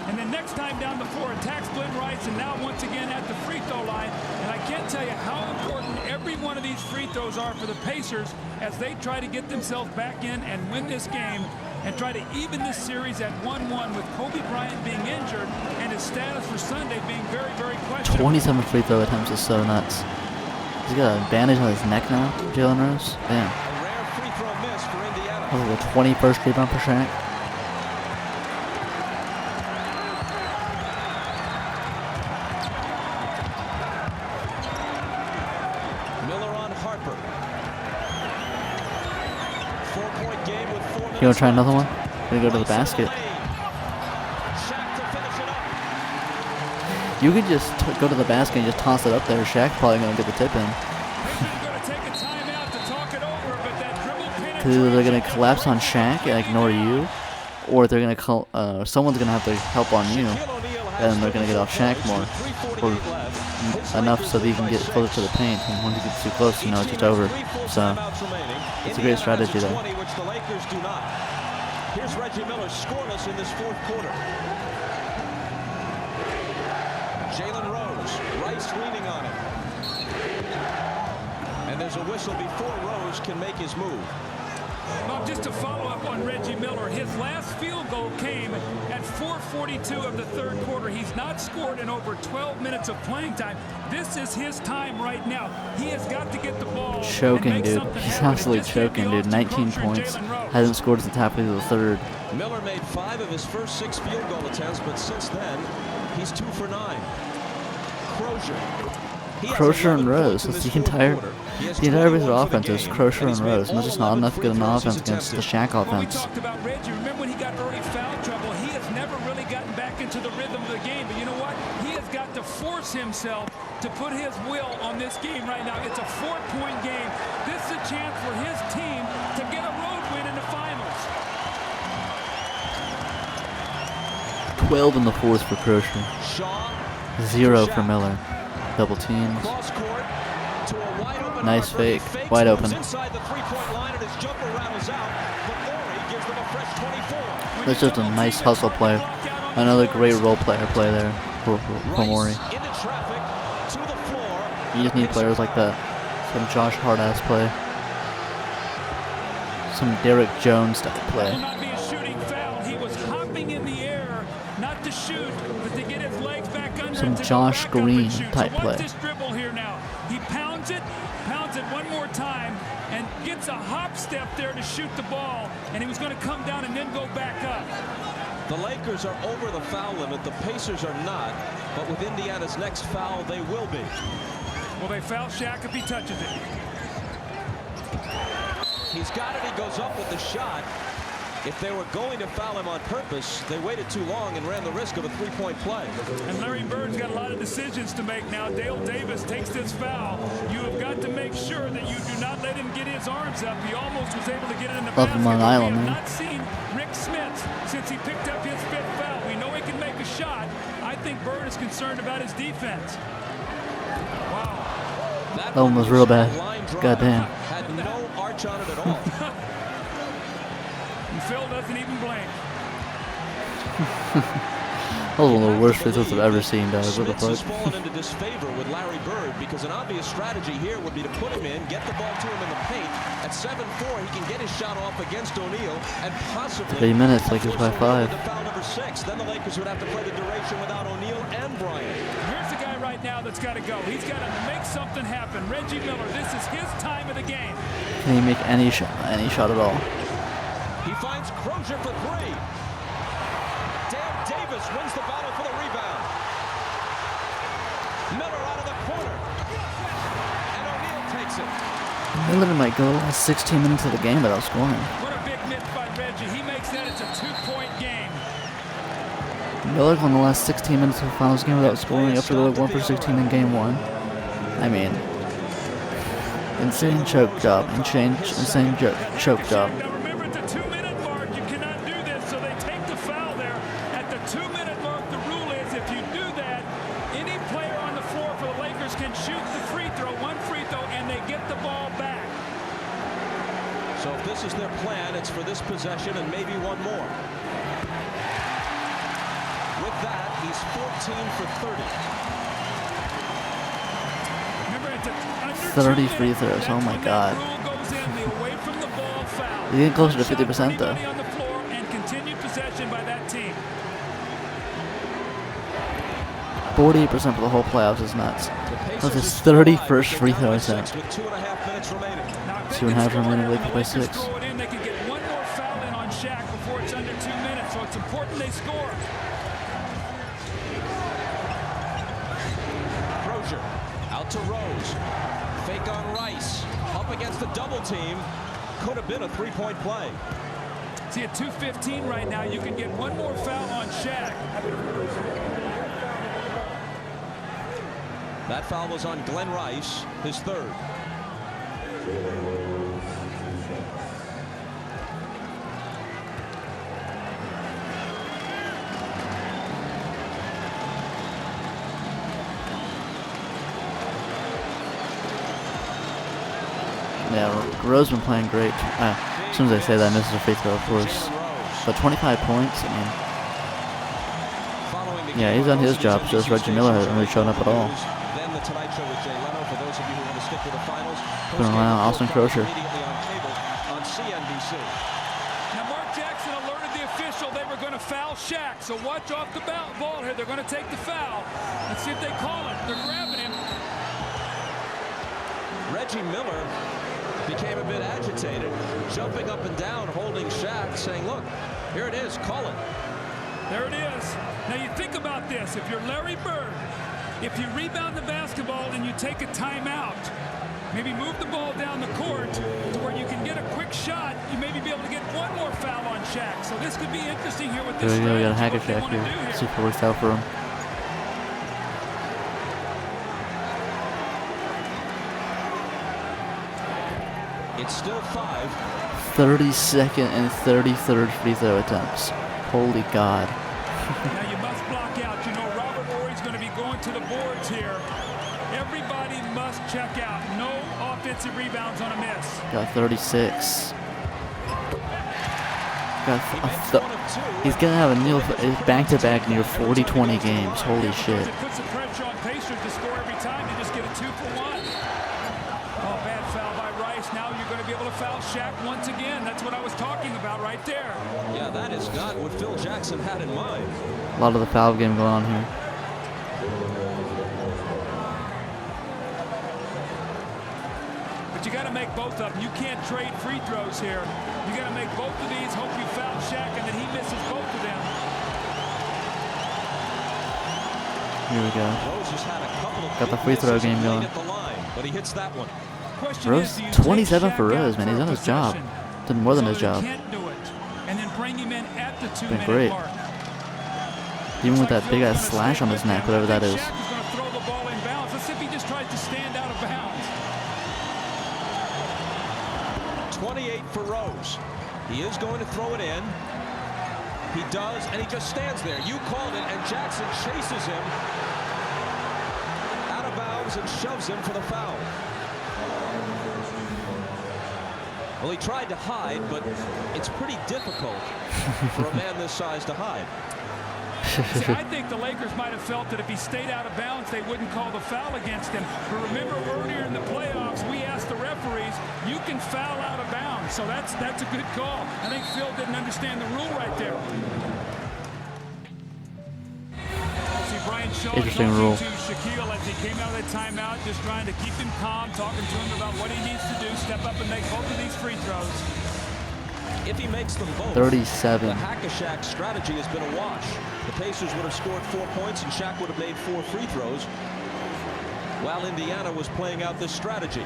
and then next time down the floor attacks Glenn Rice, and now once again at the free throw line. And I can't tell you how important every one of these free throws are for the Pacers as they try to get themselves back in and win this game and try to even this series at 1-1 with Kobe Bryant being injured and his status for Sunday being very, very questionable. 27 free throw attempts is so nuts. He's got a bandage on his neck now, Jalen Rose. Damn. A rare free throw miss for Indiana. That was the 21st rebound for Shaq. Miller on Harper. 4-point game with 4 minutes. You want to try another one? left. Gonna go to the Rice in basket. lane. Shaq to finish it up. You could just go to the basket and just toss it up there. Shaq's probably gonna get the tip in. Pacers are going to take a timeout to talk it over, but that dribble Because either they're gonna penetration- collapse on Shaq and ignore you, or they're gonna call. Someone's gonna have to help on you, Shaquille O'Neal has and they're gonna get off Shaq 30 more, points with or 3:48 left. His enough Lakers so that you lead can by get 6. closer to the paint. And once you get too close, you know it's Each just team has over. 3 full So timeouts remaining. it's a great Indiana strategy has a there. 20, which the Lakers do not. Here's Reggie Miller scoreless in this 4th quarter. Jalen Rose, Rice leaning on him. And there's a whistle before Rose can make his move. Well, just to follow up on Reggie Miller, his last field goal came at 4:42 of the 3rd quarter. He's not scored in over 12 minutes of playing time. This is his time right now. He has got to get the ball. Choking, and make dude. something He's happen. It absolutely just can't be choking, dude. Austin 19 Crozier and points. Jalen Rose. Hasn't scored since halfway through the 3rd. Miller made 5 of his first 6 field goal attempts, but since then, he's 2 for 9. Crozier. He has Crozier and 11 Rose. points in That's this the 4th entire quarter. He has the entire base of 21 for the offense is game, Crozier and and he's made Rose, and there's just not 11 enough free good throws offense he's against the attempted. Shaq Well, we offense. talked about Reggie. Remember when he got early foul trouble? He has never really gotten back into the rhythm of the game. But you know what? He has got to force himself to put his will on this game right now. It's a 4-point game. This is a chance for his team to get a road win in the finals. 12 in the fourth for Crozier. 0 for Miller. Double teams. Nice fake. Wide open. That's just a nice hustle play. Another great role player play there for Maury. You just need players like that. Some Josh Hart-ass play. Some Derek Jones type play. Will not be a shooting foul. He was hopping in the air, not to shoot, but to get his legs back under. Some Josh Green type so play. Watch this dribble here now. He pounds it one more time, and gets a hop step there to shoot the ball. And he was going to come down and then go back up. The Lakers are over the foul limit. The Pacers are not. But with Indiana's next foul, they will be. Well, they foul Shaq if he touches it. He's got it. He goes up with the shot. If they were going to foul him on purpose, they waited too long and ran the risk of a three-point play. And Larry Bird's got a lot of decisions to make now. Dale Davis takes this foul. You have got to make sure that you do not let him get his arms up. He almost was able to get it in the basket. Long Island, we have man. not seen Rick Smith since he picked up his 5th foul. We know he can make a shot. I think Bird is concerned about his defense. Wow. That one was real bad. Goddamn. Had no arch on it at all. And Phil doesn't even blink. That was one of the worst free throws I've ever seen, dog. What the Smits has fuck? fallen into disfavor with Larry Bird because an obvious strategy here would be to put him in, get the ball to him in the paint. At 7-4, he can get his shot off against O'Neal and possibly 3 minutes, Lakers by 5. into foul number 6. Then the Lakers would have to play the duration without O'Neal and Bryant. Here's the guy right now that's got to go. He's got to make something happen. Reggie Miller, this is his time of the game. Can he make any shot at all? He finds Crozier for 3. Dale Davis wins the battle for the rebound. Miller out of the corner. And O'Neal takes it. Miller might go the last 16 minutes of the game without scoring. What a big miss by Reggie. He makes that. It's a 2-point game. Miller won the last 16 minutes of the finals game without scoring after going 1 for 16 in game 1. I mean, insane choke job. Insane choke job. Now remember, at the 2-minute mark, you cannot do this, so they take the foul there. At the 2-minute mark, the rule is if you do that, any player on the floor for the Lakers can shoot the free throw, one free throw, and they get the ball back. So if this is their plan, it's for this possession and maybe one more. With that, he's 14 for 30. Remember, it's under 30 2 free minutes. throws, oh That's my when God. that rule goes in, the away from the ball foul. He's getting closer to No shot 50% though. anybody on the floor and continued possession by that team. 48% for the whole playoffs is nuts. That's his 31st free throw attempt. With 2.5 minutes remaining. Now, if they 2.5 can score remaining, and Lakers the by Lakers 6. throw it in, they can get one more foul in on Shaq before it's under 2 minutes. So it's important they score. Crozier out to Rose. Fake on Rice. Up against the double team. Could have been a 3-point play. See, at 2:15 right now, you can get one more foul on Shaq. That foul was on Glenn Rice, his 3rd. Yeah, Rose been playing great. As soon as I say that, misses a free throw, of course. But 25 points, I mean, yeah, he's done his job. Just Reggie Miller hasn't really shown up at all. Then the Tonight Show with Jay Leno. For those of you who want to stick with the finals, Been around Austin Crozier. immediately on cable on CNBC. Now, Mark Jackson alerted the official they were going to foul Shaq. So watch off the ball here. They're going to take the foul. Let's see if they call it. They're grabbing him. Reggie Miller became a bit agitated, jumping up and down, holding Shaq, saying, look, here it is, call it. There it is. Now you think about this. If you're Larry Bird, if you rebound the basketball and you take a timeout, maybe move the ball down the court to where you can get a quick shot, you maybe be able to get one more foul on Shaq. So this could be interesting here with this. There we go, we got a hack strategy, of what Shaq they wanna here. do See if it works out for him. It's still 5. 32nd and 33rd free throw attempts. Holy God. Now you must block out. You know Robert Horry's going to be going to the boards here. Everybody must check out. No offensive rebounds on a miss. Got 36. Got He makes one of 2. he's gonna have a back-to-back near 40-20 games. Holy shit. It puts the pressure on Pacers to score every time. You just get a 2-for-1. Oh, bad foul by Rice. Now you're going to be able to foul Shaq once again. That's what I was talking about right there. Yeah, that is not what Phil Jackson had in mind. A lot of the foul game going on here. But you got to make both of them. You can't trade free throws here. You got to make both of these. Hope you foul Shaq and then he misses both of them. Here we go. Rose just had a couple of Got the big free throw misses game late going. at the line, but he hits that one. Question Rose, is, do you take 27 for Shaq Rose, out man. for He's a done his job. possession Did more than so his he job. can't do it, and then bring him in at the 2-minute great. mark. Even with Looks like that big Phil's ass gonna slash stay on his with neck, him. whatever I that think is. Shaq is going to throw the ball in bounds. Let's see if he just tries to stand out of bounds. 28 for Rose. He is going to throw it in. He does, and he just stands there. You called it, and Jackson chases him out of bounds and shoves him for the foul. Well, he tried to hide, but it's pretty difficult for a man this size to hide. See, I think the Lakers might have felt that if he stayed out of bounds, they wouldn't call the foul against him. But remember, earlier in the playoffs, we asked the referees, you can foul out of bounds. So that's a good call. I think Phil didn't understand the rule right there. See, Brian Shaw Interesting talking rule. to Shaquille as he came out of that timeout, just trying to keep him calm, talking to him about what he needs to do, step up and make both of these free throws. If he makes them both, 37. the Hack-a-Shaq strategy has been a wash. The Pacers would have scored 4 points, and Shaq would have made 4 free throws, while Indiana was playing out this strategy.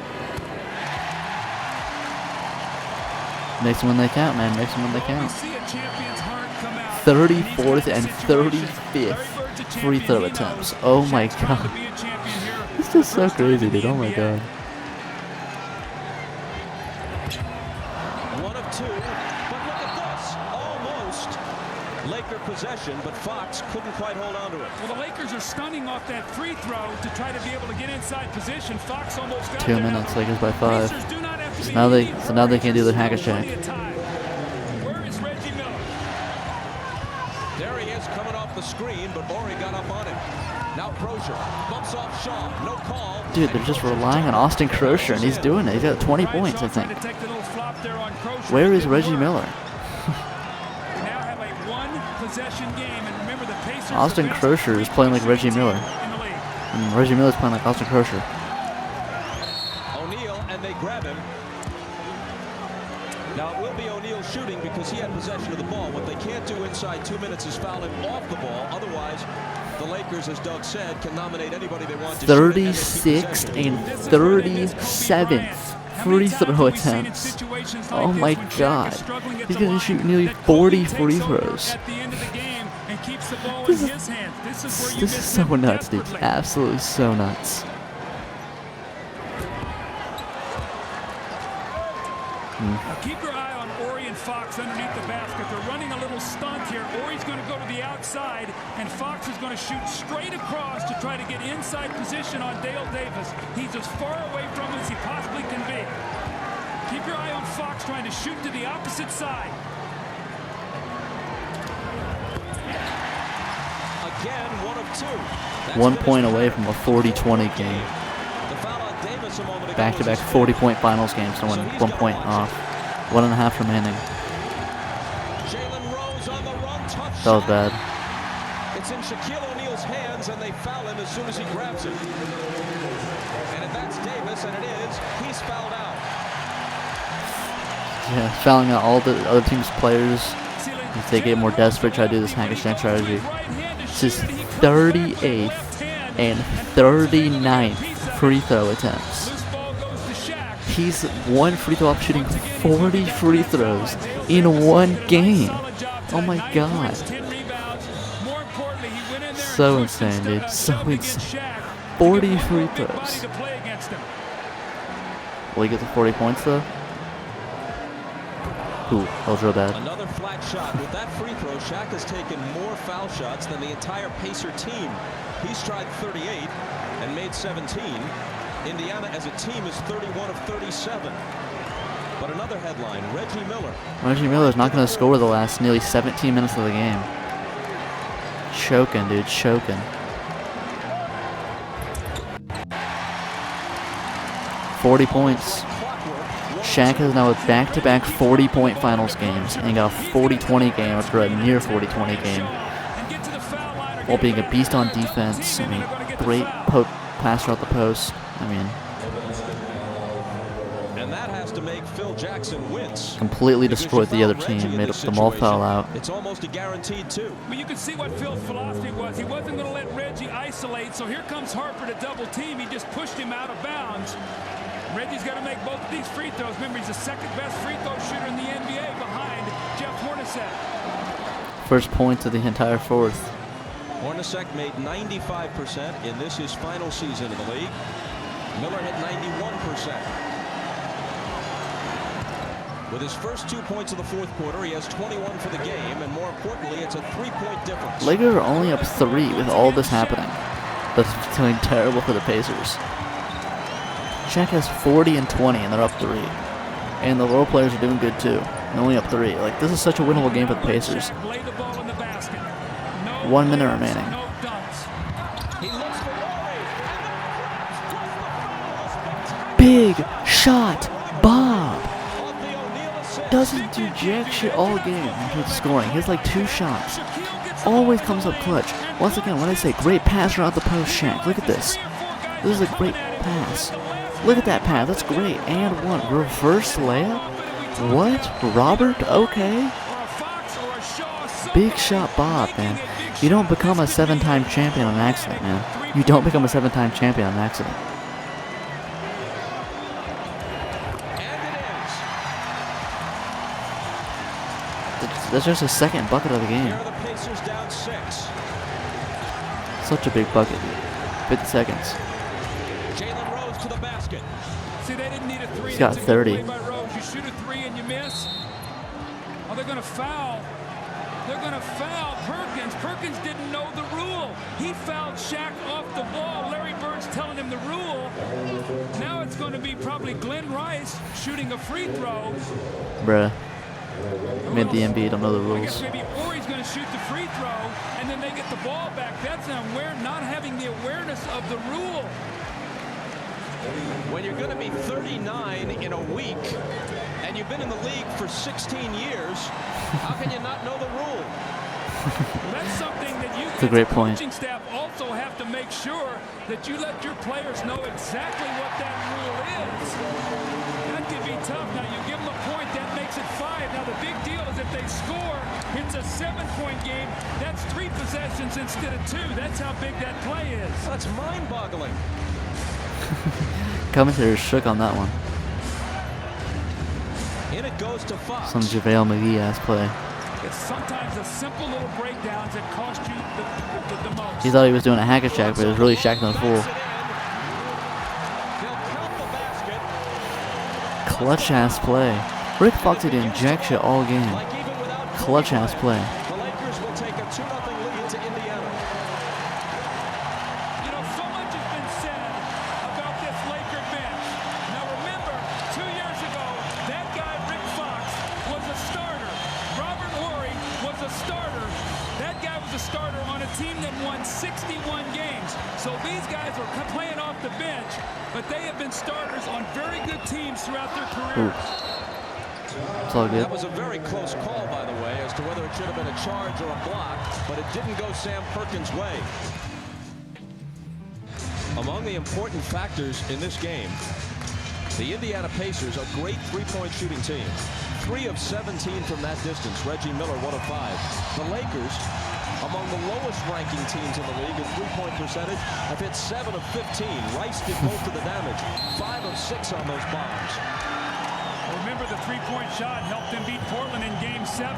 Makes them when they count, man. Makes them when they We count. see a champion's heart come out. 34th and These kind of situations, 35th Larry Bird's a free champion, throw he attempts. knows. Oh my Shaq's trying to God. be a champion here. This is so First time crazy, in the dude. Oh my NBA. God. 1 of 2, but look at this. Almost Laker possession, but Fox couldn't quite hold on to it. Well, the Lakers are stunning off that free throw to try to be able to get inside position. Fox almost got 2 there. minutes, Lakers by 5. Pacers do not have to be Now they leading can't do the for Hack-a-Shaq. plenty of time. Where is Reggie Miller? There he is coming off the screen, but Horry got up on him. Now Crozier bumps off Shaw. No call. Dude, they're just relying on Austin Crozier, and he's doing it. He's got 20 Brian points, Shaw I think. tried to take the little flop there on Crozier. Where It is didn't Reggie work. Miller? We now have a one-possession game, and remember the Pacers. Austin the best Crozier is playing like Reggie three-point Miller. team in the league. And Reggie Miller's playing like Austin Crozier. O'Neal, and they grab him. Now it will be O'Neal shooting because he had possession of the ball. What they can't do inside 2 minutes is foul him off the ball. Otherwise, the Lakers, as Doug said, can nominate anybody they want to shoot it, and they keep 36th possession. and This is where it is Kobe 37th Bryant. How free many times throw have we seen in attempts. situations like Oh this my when Shaq is God. struggling at He's the gonna line, shoot nearly that Kobe 40 takes free over throws. At the end of the game and keeps the ball This in is- his hands. This is where you This is miss so him nuts, dude. desperately. Absolutely so nuts. Now keep your eye on Horry and Fox underneath the basket. They're running a little stunt here. Horry's going to go to the outside, and Fox is going to shoot straight across to try to get inside position on Dale Davis. He's as far away from him as he possibly can be. Keep your eye on Fox trying to shoot to the opposite side. Again, 1 of 2. That's 1 been point his away pattern. from a 40-20 game. The foul on Davis a moment ago Back-to-back was his 40-point finals games, so So one, he's 1 gotta point watch off. 1.5 remaining. Jalen Rose on the run, tough That was shot. bad. It's in Shaquille O'Neal's hands, and they foul him as soon as he grabs it. And if that's Davis, and it is, he's fouled out. Yeah, fouling out all the other team's players. If they get more desperate, try to do this Hack-a-Shaq strategy. This is 38th and 39th free throw attempts. Loose ball goes to Shaq. He's one free throw off shooting 40 free throws in one game. Solid job Oh my tonight. 9 God. points, 10 rebounds. More importantly, he went in there So and pushed and insane, stood dude. up So tough against insane. Shaq. 40 To get one free more big throws. body to play against him. Will he get the 40 points though? Ooh, that was real bad. Another flat shot. With that free throw, Shaq has taken more foul shots than the entire Pacer team. He's tried 38 and made 17. Indiana as a team is 31 of 37. But another headline, Reggie Miller. Reggie Miller's not going to score the last nearly 17 minutes of the game. Choking, dude, choking. 40 points. Shaq has now a back-to-back 40-point finals games and got a 40-20 game after a near 40-20 game. While being a beast on defense. I mean, great passer out the post. I mean, and that has to make Phil Jackson wince. Completely destroyed the other team, made them all foul out. It's almost a guaranteed 2. But you can see what Phil's philosophy was. He wasn't going to let Reggie isolate, so here comes Harper to double team. He just pushed him out of bounds. Reggie's got to make both of these free throws. Remember, he's the second best free throw shooter in the NBA behind Jeff Hornacek. First points of the entire fourth. Hornacek made 95% in this his final season in the league. Miller hit 91%. With his first 2 points of the fourth quarter, he has 21 for the game, and more importantly, it's a 3-point difference. Lakers are only up 3 with all this happening. That's doing terrible for the Pacers. Shaq has 40 and 20, and they're up 3. And the role players are doing good too. They're only up 3. Like, this is such a winnable game for the Pacers. 1 minute remaining. Big shot, Bob. Doesn't do jack shit all game with scoring. He has like 2 shots. Always comes up clutch. Once again, when I say great passer out the post, Shaq. Look at this. This is a great pass. Look at that pass. That's great. And 1. Reverse layup? What? Robert? Okay. Big shot Bob, man. You don't become a 7-time champion on accident, man. You don't become a 7-time champion on accident. That's just his second bucket of the game. Such a big bucket, dude. 50 seconds. See, they didn't need a 3. He's got 30. You shoot a 3 and you miss. Oh, they're going to foul. They're going to foul Perkins. Perkins didn't know the rule. He fouled Shaq off the ball. Larry Bird's telling him the rule. Now it's going to be probably Glenn Rice shooting a free throw. Bruh. Made the NBA don't know the rules. Maybe Ori's going to shoot the free throw, and then they get the ball back. That's not having the awareness of the rule. When you're going to be 39 in a week, and you've been in the league for 16 years, how can you not know the rule? Well, that's something that you, it's a great point. Coaching staff also have to make sure that you let your players know exactly what that rule is. That could be tough. Now you give them a point, that makes it 5. Now the big deal is if they score, it's a 7-point game. That's 3 possessions instead of 2. That's how big that play is. That's mind-boggling. Commentators shook on that one. In it goes to Fox. Some JaVale McGee-ass play. It's sometimes the simple little breakdowns that cost you the most. He thought he was doing a hack attack, but it was really Shaq on the fool. Clutch ass play. Rick Fox didn't jack shit all game. Clutch ass play. The Lakers will take a 2-0 lead to Indiana. You know, so much has been said about this Laker bench. Now remember, 2 years ago, that guy Rick Fox was a starter. Robert Horry was a starter. That guy was a starter on a team that won 61 games. So these guys are playing off the bench, but they have been starters on very good teams throughout their careers. It's all good. That was a very close call, by the way, as to whether it should have been a charge or a block, but it didn't go Sam Perkins' way. Among the important factors in this game, the Indiana Pacers, a great 3-point shooting team. 3 of 17 from that distance. Reggie Miller, 1 of 5. The Lakers, among the lowest ranking teams in the league in 3-point percentage, have hit 7 of 15. Rice did most of the damage. 5 of 6 on those bombs. Remember, the 3-point shot helped them beat Portland in Game 7.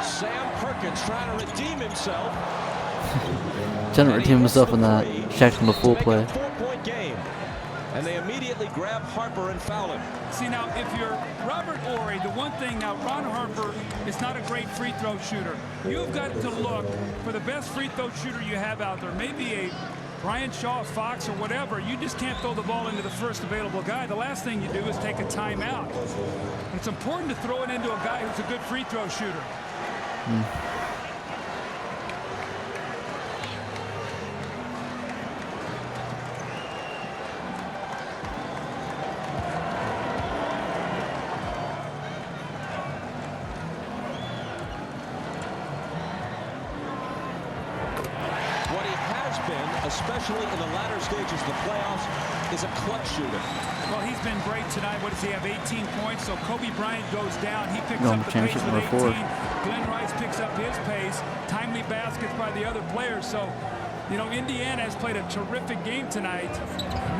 Sam Perkins trying to redeem himself. Trying to redeem himself in that Shaq from the full play. 4-point game. And they immediately grab Harper and foul him. See, now, if you're Robert Horry, the one thing now, Ron Harper is not a great free throw shooter. You've got to look for the best free throw shooter you have out there. Maybe a Brian Shaw, Fox, or whatever. You just can't throw the ball into the first available guy. The last thing you do is take a timeout. And it's important to throw it into a guy who's a good free throw shooter. Especially in the latter stages of the playoffs, is a clutch shooter. Well, he's been great tonight. What does he have? 18 points. So Kobe Bryant goes down. He picks Going up the to pace with 18. 4. Glenn Rice picks up his pace. Timely baskets by the other players. So, you know, Indiana has played a terrific game tonight.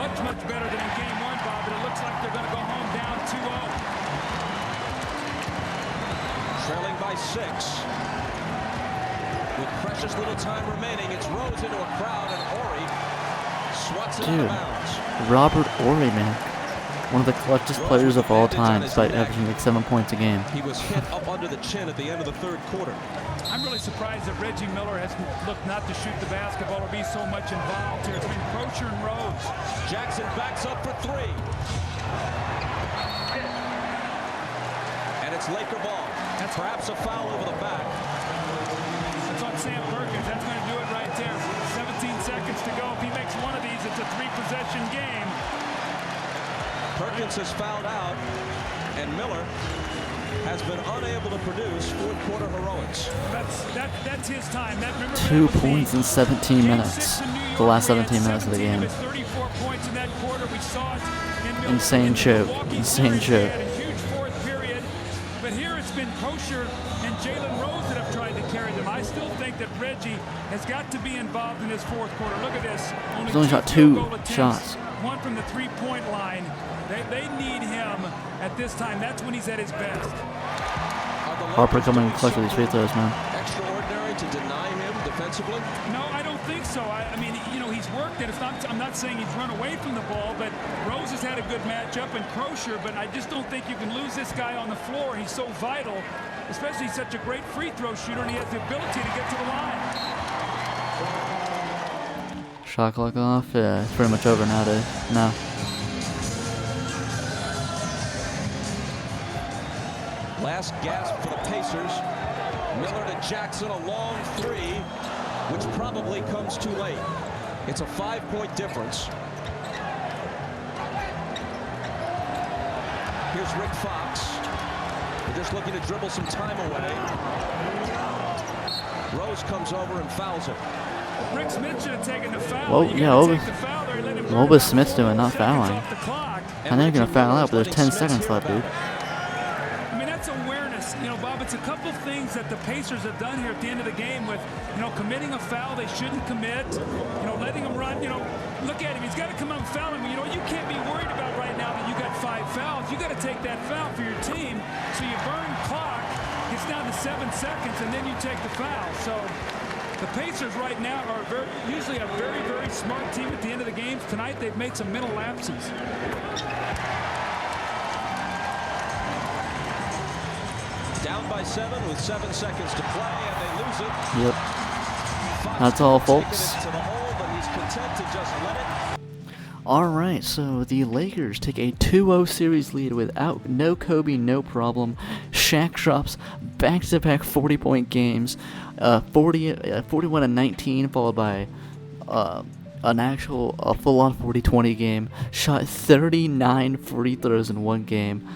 Much, much better than in game one, Bob. But it looks like they're going to go home down 2-0. Trailing by 6. With precious little time remaining, it's Rose into a crowd, and Horry swats it out of bounds. Robert Horry, man. One of the clutchest players of all time, despite averaging like 7 points a game. He was hit up under the chin at the end of the third quarter. I'm really surprised that Reggie Miller has looked not to shoot the basketball or be so much involved here. It's been Crocher and Rose. Jackson backs up for 3. And it's Laker ball. That's perhaps a foul over the back. That's on Sam Perkins. That's going to do it right there. 17 seconds to go. If he makes one of these, it's a 3-possession game. Perkins has fouled out, and Miller has been unable to produce fourth-quarter heroics. That's his time. 2 points in 17 minutes. The last 17 minutes of the game. 34 points in that quarter. We saw it in Insane choke. Insane choke. Huge fourth period. But here it's been Crocher and Jalen Rose that have tried to carry them. I still think that Reggie has got to be involved in this fourth quarter. Look at this. He's only shot 2 shots. One from the three-point line. They need him at this time. That's when he's at his best. Harper coming clutch with these free throws, man. Extraordinary to deny him defensively? No, I don't think so. I mean, you know, he's worked it. I'm not saying he's run away from the ball, but Rose has had a good matchup and Crocher, but I just don't think you can lose this guy on the floor. He's so vital, especially he's such a great free throw shooter, and he has the ability to get to the line. Shot clock off. Yeah, it's pretty much over nowadays. No. Last gasp for the Pacers. Miller to Jackson, a long 3, which probably comes too late. It's a 5-point difference. Here's Rick Fox. They're just looking to dribble some time away. Rose comes over and fouls him. Rick Smith should have taken the foul. Well, yeah, what was Smith doing, not fouling? I know you're going to foul out, but there's 10 seconds left, dude. I mean, that's awareness. You know, Bob, it's a couple things that the Pacers have done here at the end of the game with, you know, committing a foul they shouldn't commit, you know, letting him run, you know, look at him. He's got to come out and foul him. You know, you can't be worried about right now that you got 5 fouls. You got to take that foul for your team. So you burn clock, gets down to 7 seconds, and then you take the foul. So the Pacers right now are usually a very, very smart team at the end of the games. Tonight they've made some mental lapses. Down by 7 with 7 seconds to play, and they lose it. Yep. That's all, folks. Alright, so the Lakers take a 2-0 series lead without no Kobe, no problem. Shaq drops back-to-back 40-point games, 41 and 19, followed by a full-on 40-20 game. Shot 39 free throws in one game.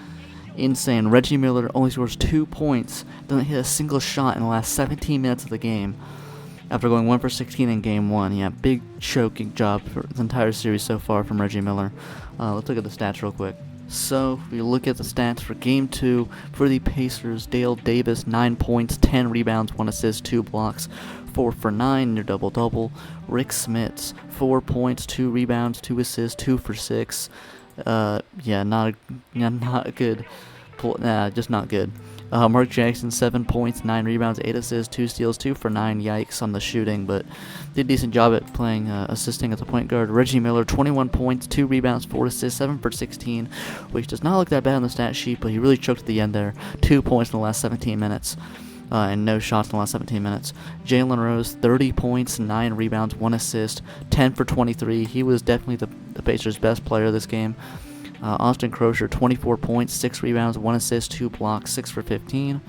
Insane. Reggie Miller only scores 2 points, doesn't hit a single shot in the last 17 minutes of the game. After going 1 for 16 in game 1, yeah, big choking job for the entire series so far from Reggie Miller. Let's look at the stats real quick. So, if we look at the stats for game 2, for the Pacers, Dale Davis, 9 points, 10 rebounds, 1 assist, 2 blocks, 4 for 9, near double-double. Rick Smits, 4 points, 2 rebounds, 2 assists, 2 for 6. Not good. Just not good. Mark Jackson, 7 points, 9 rebounds, 8 assists, 2 steals, 2 for 9. Yikes on the shooting, but did a decent job at playing, assisting at the point guard. Reggie Miller, 21 points, 2 rebounds, 4 assists, 7 for 16, which does not look that bad on the stat sheet, but he really choked at the end there. 2 points in the last 17 minutes. And no shots in the last 17 minutes. Jalen Rose, 30 points, 9 rebounds, 1 assist, 10 for 23. He was definitely the Pacers' best player this game. Austin Crozier, 24 points, 6 rebounds, 1 assist, 2 blocks, 6 for 15.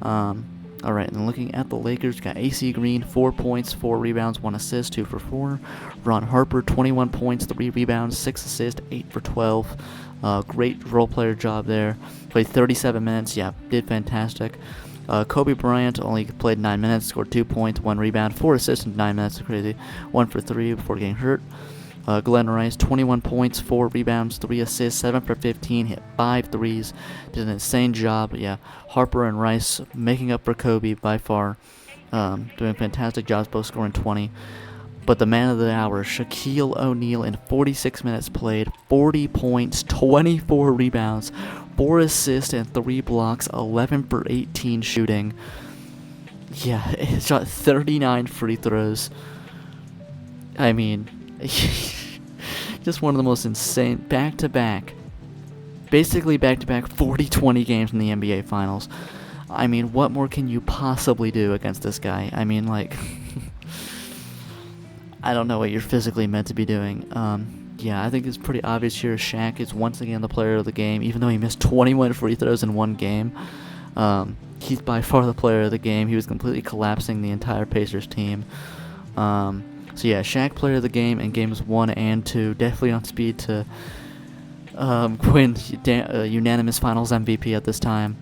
Alright, and looking at the Lakers, got AC Green, 4 points, 4 rebounds, 1 assist, 2 for 4. Ron Harper, 21 points, 3 rebounds, 6 assists, 8 for 12. Great role player job there. Played 37 minutes, yeah, did fantastic. Kobe Bryant only played 9 minutes, scored 2 points, 1 rebound, 4 assists in 9 minutes, crazy. 1 for 3 before getting hurt. Glenn Rice, 21 points, 4 rebounds, 3 assists, 7 for 15, hit 5 threes, did an insane job. But yeah, Harper and Rice making up for Kobe by far, doing fantastic jobs, both scoring 20. But the man of the hour, Shaquille O'Neal, in 46 minutes played, 40 points, 24 rebounds, 4 assists, and 3 blocks, 11 for 18 shooting. Yeah, he shot 39 free throws. I mean, just one of the most insane back-to-back, basically back-to-back 40-20 games in the NBA Finals. I mean, what more can you possibly do against this guy? I mean, like, I don't know what you're physically meant to be doing. Yeah, I think it's pretty obvious here. Shaq is once again the player of the game, even though he missed 21 free throws in one game. He's by far the player of the game. He was completely collapsing the entire Pacers team. So yeah, Shaq player of the game in games 1 and 2, definitely on speed to win unanimous Finals MVP at this time.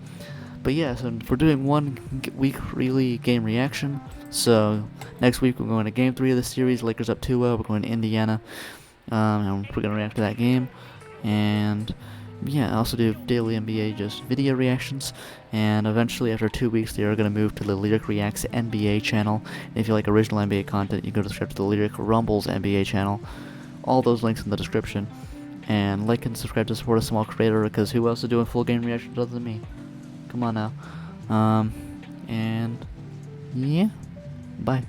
But yeah, so we're doing 1 week really game reaction. So next week we're going to Game 3 of the series. Lakers up 2-0. We're going to Indiana, and we're going to react to that game. And yeah, I also do daily NBA just video reactions, and eventually after 2 weeks they are going to move to the Lyric Reacts NBA channel. And if you like original NBA content, you can go to subscribe to the Lyric Rumbles NBA channel. All those links in the description. And like and subscribe to support a small creator, because who else is doing full game reactions other than me? Come on now. And yeah, bye.